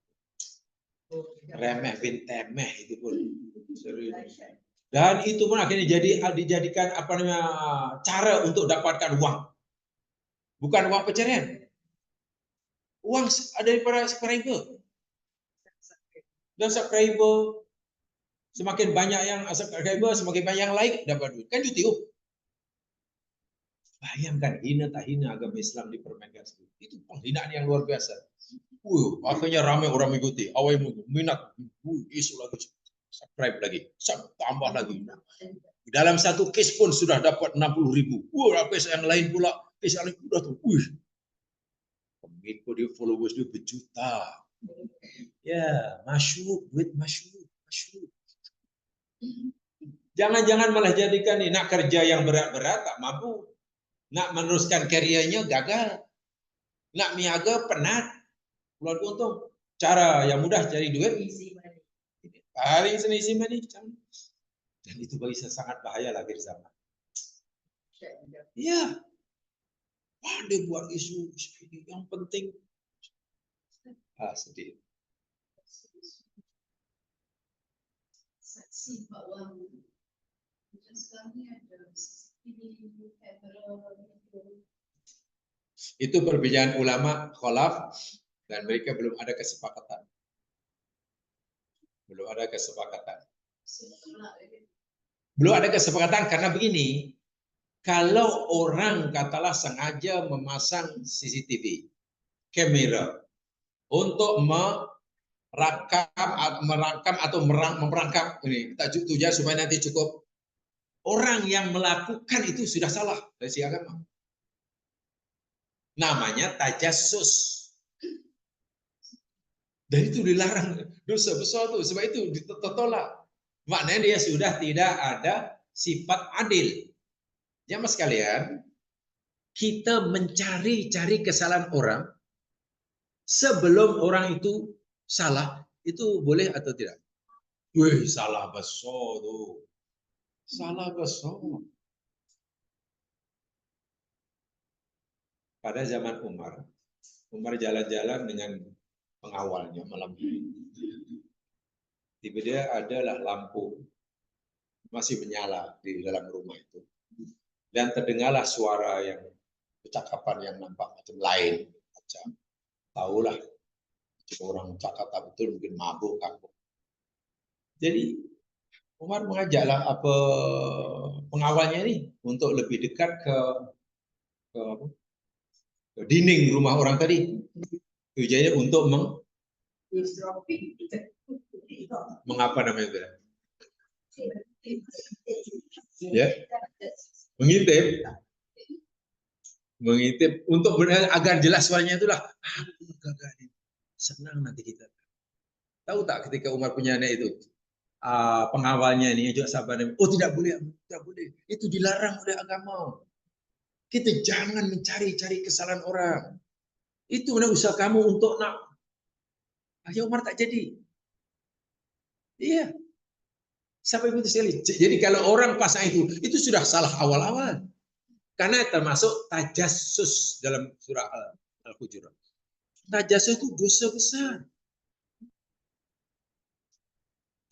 S1: Remeh bin temeh itu pun. Dan itu pun akhirnya dijadikan cara untuk dapatkan uang. Bukan uang perceraian. Uang daripada subscriber. Dan subscriber semakin banyak yang subscriber, semakin banyak yang like, dapat duit. Kan YouTube. Bayangkan hina tak hina agama Islam dipermainkan seperti itu. Penghinaan yang luar biasa. Akhirnya ramai orang mengikuti. Awal minat. Isu lagi. Subscribe lagi. Tambah lagi. Dalam satu case pun sudah dapat 60.000. Case yang lain pula. Case yang lain pula tuh. Pengikut dia, followers dia berjuta. Ya, masyhur, duit masyhur. Jangan-jangan malah jadikan nak kerja yang berat-berat tak mampu. Nak meneruskan karirnya gagal. Nak niaga penat. Keluar untung. Cara yang mudah cari duit. Paling easy money. Dan itu bagi saya sangat bahaya lagi di zaman. Iya. Dia buat isu yang penting. Sedih.
S2: Saksi bahwa sekarang ini ada CCTV, kamera,
S1: Itu perbedaan ulama khalaf dan mereka belum ada kesepakatan. Belum ada kesepakatan. Belum ada kesepakatan karena begini, kalau orang katalah sengaja memasang CCTV, kamera, untuk merakam atau memerangkap ini, kita tujuan supaya nanti cukup. Orang yang melakukan itu sudah salah dari segi agama. Namanya tajassus. Dan itu dilarang, dosa besar tuh, sebab itu ditolak. Maknanya dia sudah tidak ada sifat adil. Jamaah sekalian, kita mencari-cari kesalahan orang sebelum orang itu salah, itu boleh atau tidak? Wih, salah besar tuh. Salah besar. Pada zaman Umar jalan-jalan dengan pengawalnya malam hari. Tiba-tiba adalah lampu masih menyala di dalam rumah itu. Dan terdengarlah suara yang percakapan yang nampak macam lain. Macam tahulah, orang cakap tak betul, mungkin mabuk aku. Jadi Umar mengajaklah apa pengawalnya ini untuk lebih dekat ke dinding rumah orang tadi. Tujuannya untuk mengapa namanya itu? Ya, mengintip untuk benar agar jelas suaranya itulah. Senang nanti kita. Tahu tak ketika Umar punya anak itu, pengawalnya ini juga sabar. Oh tidak boleh, tidak boleh. Itu dilarang oleh agama. Kita jangan mencari-cari kesalahan orang. Itu usaha kamu untuk nak. Ya Umar tak jadi. Iya. Sampai putus sekali. Jadi kalau orang pasang itu sudah salah awal-awal. Karena termasuk tajassus dalam surah Al-Hujurat. Tajassus itu dosa besar.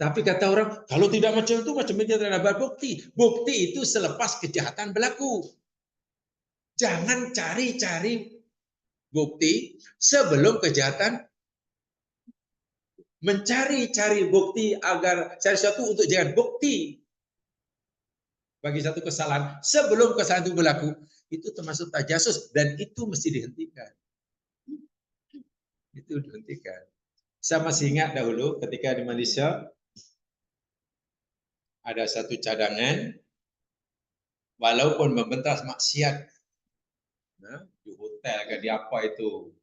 S1: Tapi kata orang, kalau tidak macam itu, macam itu tidak ada bukti. Bukti itu selepas kejahatan berlaku. Jangan cari-cari bukti sebelum kejahatan. Mencari-cari bukti agar cari sesuatu untuk jangan bukti bagi satu kesalahan sebelum kesalahan itu berlaku, itu termasuk tajassus dan itu mesti dihentikan. Itu dihentikan. Saya masih ingat dahulu ketika di Malaysia ada satu cadangan, walaupun membentas maksiat, di hotel ke di apa itu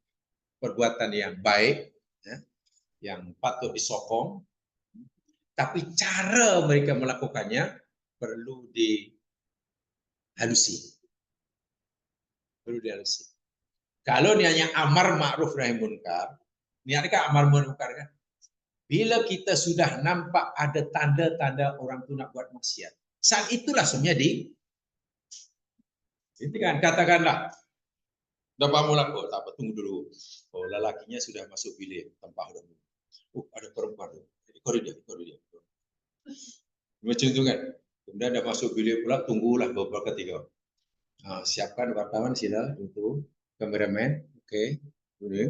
S1: perbuatan yang baik, yang patut disokong, tapi cara mereka melakukannya perlu dihalusi. Perlu dihalusi. Kalau ini hanya amar ma'ruf nahi munkar, ini kan amar ma'ruf munkar kan? Bila kita sudah nampak ada tanda-tanda orang itu nak buat maksiat, saat itulah sebenarnya itu kan katakanlah, dapat mula tak apa, tunggu dulu. Oh, lelakinya sudah masuk bilik tanpa ada. Ada perempuan di koridor. Macam itu kan. Kemudian ada masuk bilik pula, tunggulah beberapa ketika. Siapkan wartawan sila untuk kameramen, oke, ini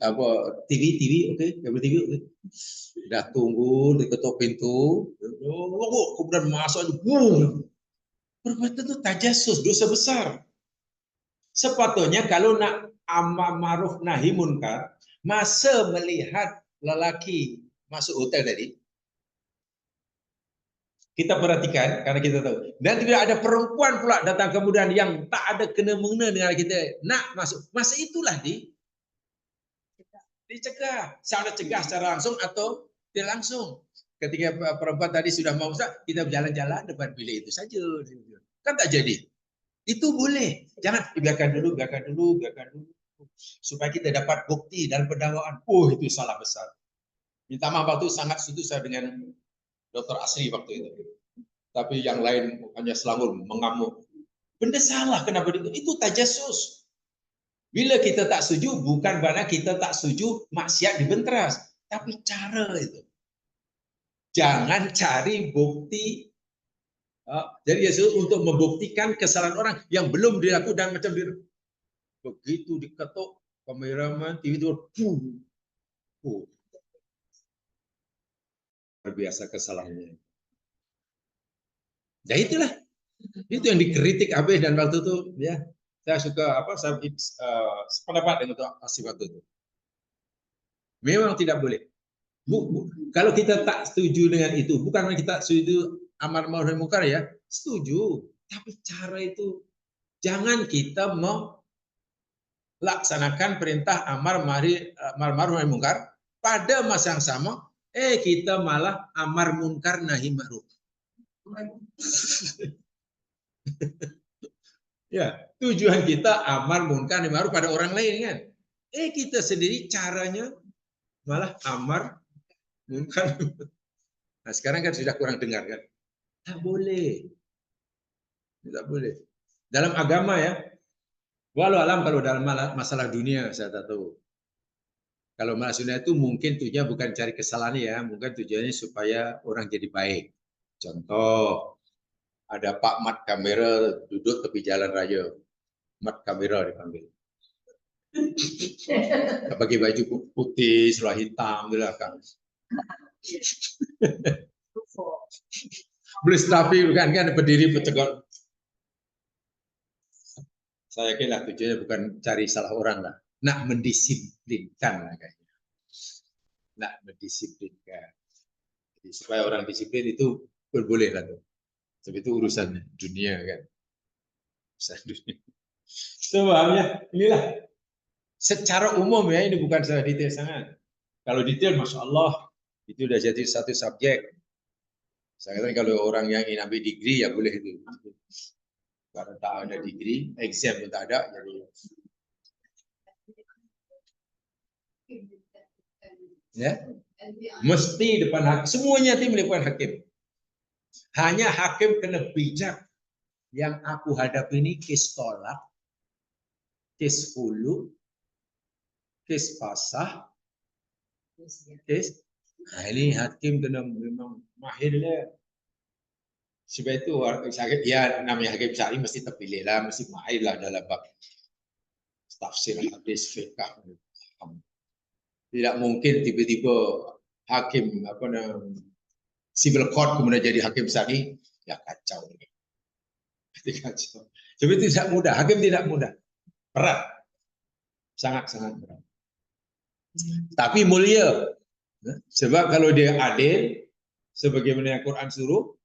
S1: apa TV, oke, kabel TV, oke. Dah tunggu, diketuk pintu, kemudian masuk, perbuatan itu tajassus, dosa besar. Sepatutnya kalau nak amar ma'ruf nahi munkar, masa melihat lelaki masuk hotel tadi, kita perhatikan karena kita tahu. Dan tidak ada perempuan pula datang kemudian yang tak ada kena-mengena dengan kita nak masuk. Masa itulah dicegah. Saya cegah secara langsung atau tidak langsung. Ketika perempuan tadi sudah mau masuk, kita berjalan-jalan depan bilik itu saja. Kan tak jadi. Itu boleh. Jangan biarkan dulu. Supaya kita dapat bukti dalam pendakwaan. Oh, itu salah besar. Minta maaf waktu sangat setuju saya dengan Dr. Asri waktu itu. Tapi yang lain hanya selalu mengamuk. Benda salah, kenapa itu tajassus. Bila kita tak setuju, bukan karena kita tak setuju maksiat dibenteras. Tapi cara itu. Jangan cari bukti Jadi Yesus untuk membuktikan kesalahan orang yang belum dilakukan dan macam dia begitu diketuk kameramen tiba-tiba terbiasa kesalahannya. Ya itulah, itu yang dikritik habis dan waktu itu ya saya suka saya sependapat dengan sifat itu. Memang tidak boleh. Kalau kita tak setuju dengan itu, bukan kita setuju amar ma'ruf nahi munkar ya, setuju. Tapi cara itu jangan kita melaksanakan perintah amar ma'ruf nahi munkar pada masa yang sama kita malah amar munkar nahi ma'ruf. Ya, tujuan kita amar munkar nahi ma'ruf pada orang lain kan. Kita sendiri caranya malah amar munkar. Nah, sekarang kan sudah kurang dengar kan. Tak boleh. Tidak boleh. Dalam agama ya, walau alam kalau dalam masalah dunia saya tak tahu. Kalau masalah dunia itu mungkin tujuannya bukan cari kesalahan ya, mungkin tujuannya supaya orang jadi baik. Contoh, ada Pak Mat Kamera duduk tepi jalan raya. Mat Kamera dipanggil. Pakai baju putih, seluar hitam di belakang. Boleh tapi bukan kan berdiri bertegur. Saya kira tujuannya bukan cari salah orang lah, nak mendisiplinkan lah kayaknya. Nak mendisiplinkan. Jadi supaya orang disiplin itu boleh lah tuh. Sebab itu urusan dunia kan. Urusan dunia. Coba ya, inilah secara umum ya, ini bukan secara detail sangat. Kalau detail, masya Allah, itu sudah jadi satu subjek. Saya katakan kalau orang yang ingin ambil degree ya boleh itu. Kalau tak ada degree, exam pun tak ada, jadi ya mesti depan hakim. Semuanya tim depan hakim. Hanya hakim kena bijak. Yang aku hadapi ini kes tolak, kes hulu, kes pasah, kes. Nah, ini hakim kena memang mahirnya. Sebab itu sakit ya namanya hakim syar'i mesti terpilih lah, mesti mahir lah dalam bab tafsir hadis fiqh. Tidak mungkin tiba-tiba hakim civil court kemudian jadi hakim syar'i, ya kacau. Kacau. Sebab itu tidak mudah, hakim tidak mudah, berat, sangat-sangat berat. Tapi mulia, sebab kalau dia adil, sebagaimana yang Quran suruh,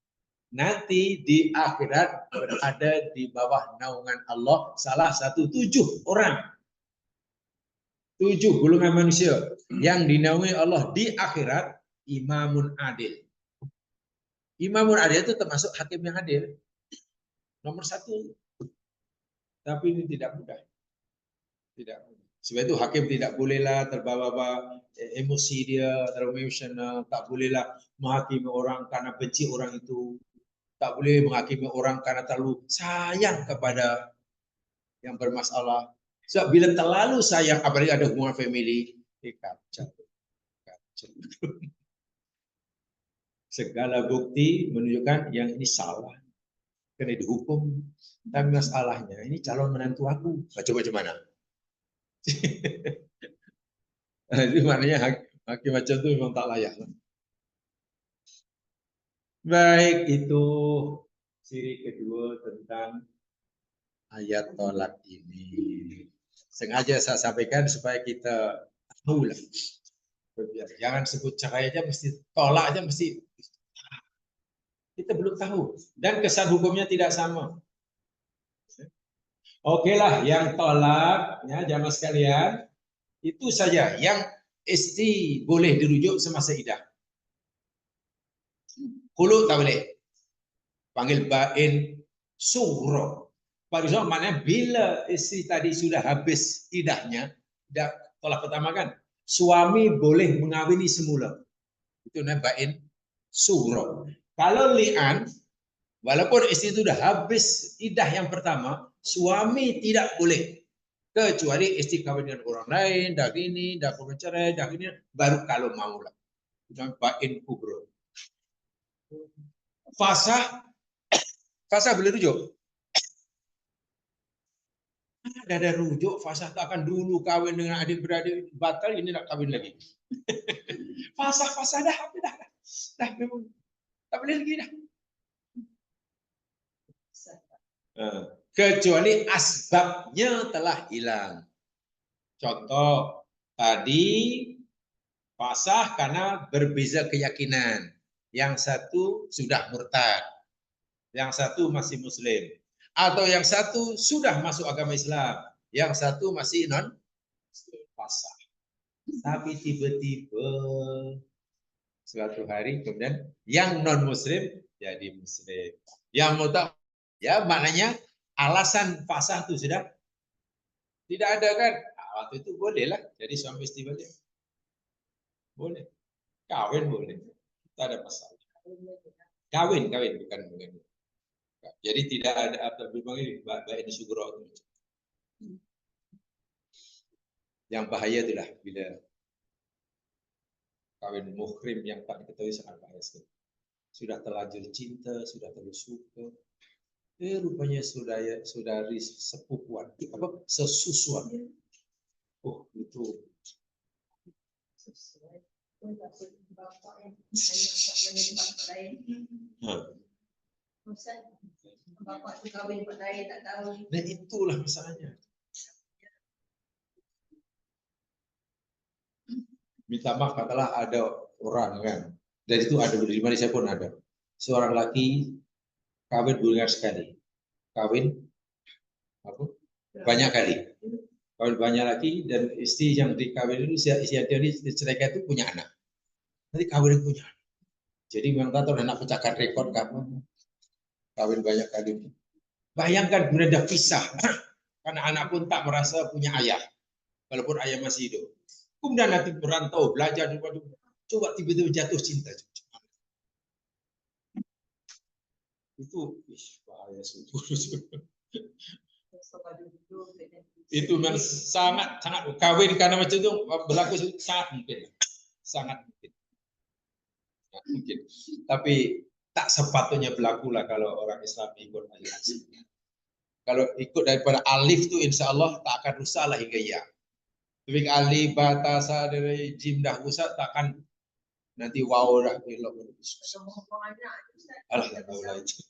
S1: nanti di akhirat berada di bawah naungan Allah salah satu 7 orang. 7 golongan manusia yang dinaungi Allah di akhirat, imamun adil. Imamun adil itu termasuk hakim yang adil. Nomor 1. Tapi ini tidak mudah. Tidak mudah. Sebab itu hakim tidak bolehlah terbawa-bawa emosi dia, terlalu emosional. Tak bolehlah menghakimi orang karena benci orang itu. Tak boleh menghakimi orang karena terlalu sayang kepada yang bermasalah. Sebab bila terlalu sayang, apalagi ada hubungan family, kacau. Segala bukti menunjukkan yang ini salah, kena dihukum. Tapi masalahnya ini calon menantu aku. Coba mana? Itu maknanya hakim macam itu memang tak layak. Baik, itu ciri kedua tentang ayat tolak ini. Sengaja saya sampaikan supaya kita tahu lah. Jangan sebut cerai aja mesti tolak aja mesti. Kita belum tahu dan kesan hukumnya tidak sama. Oke lah, yang tolak ya jamaah sekalian itu saja yang istri boleh dirujuk semasa iddah. Khulu tak boleh. Panggil bain sughra. Pada mana bila istri tadi sudah habis iddahnya, idah tolak pertama kan, suami boleh mengawini semula. Itu namanya bain sughra. Kalau li'an, walaupun istri itu sudah habis iddah yang pertama, suami tidak boleh. Kecuali istri kawin dengan orang lain, dah gini, dah bercerai, dah gini, baru kalau mau lah. Itu namanya bain kubro. Fasah Fasah boleh rujuk? Ada rujuk, fasah tak akan dulu kawin dengan adik-beradik batal, ini nak kawin lagi. Fasah dah memang tak boleh lagi dah. Kecuali asbabnya telah hilang. Contoh tadi fasah karena berbeza keyakinan. Yang satu sudah murtad, yang satu masih muslim. Atau yang satu sudah masuk agama Islam, yang satu masih non fasah. Tapi tiba-tiba suatu hari kemudian yang non muslim jadi muslim. Yang murtad, ya maknanya alasan fasah itu sudah tidak ada kan? Nah, waktu itu bolehlah jadi suami istri balik. Boleh. Kawin boleh. Tak ada masalah. Kawin bukan. Jadi tidak ada apa baik di sugro. Yang bahaya itulah bila kawin muhrim yang tak diketahui sangat bahaya sekali. Sudah terlanjur cinta, sudah terlalu suka. Rupanya saudari sepupuan, apa sesusuan. Oh, itu. Nah, itulah masalahnya. Minta maaf, katalah ada orang kan, dan itu ada di Malaysia pun ada. Seorang laki kawin berulang sekali, kawin apa? Banyak kali, kawin banyak lagi, dan istri yang dikawin itu dia diceraikan itu punya anak. Nanti kawin punya anak. Jadi memang tak tahu anak pecahkan rekor kapan. Kawin banyak kali. Bayangkan kemudian dah pisah, karena anak pun tak merasa punya ayah, walaupun ayah masih hidup. Kemudian nanti berantau, belajar, coba tiba-tiba jatuh cinta. Itu bahaya subur. Itu memang sangat kawin karena macam itu berlaku sangat mungkin. Tapi tak sepatutnya berlaku lah kalau orang Islam ikut alif. Kalau ikut daripada alif itu insya Allah tak akan rusak lah hingga ya. Tapi alif batasa dari jim dah rusak takkan nanti wow dah belok. Alhamdulillah itu.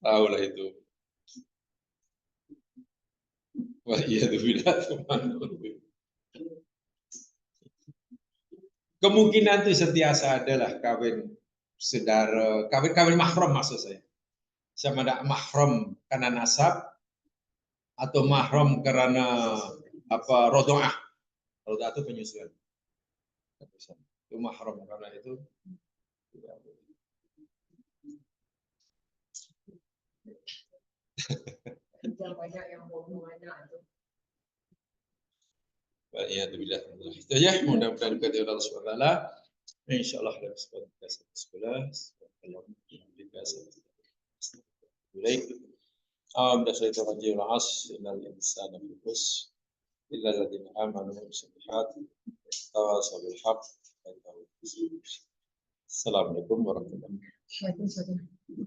S1: Tahulah itu. Wah iya tuh kemungkinan itu sentiasa adalah kawin saudara, kawin mahram maksud saya. Sama ada mahram karena nasab atau mahram karena apa rodoah. Rodoah itu penyusuan. Itu mahram karena itu.
S2: Banyak yang hubungannya itu.
S1: Ya, itu ya, mudah-mudahan kita Allah SWT. Insyaallah dalam sekolah. Assalamualaikum warahmatullahi wabarakatuh.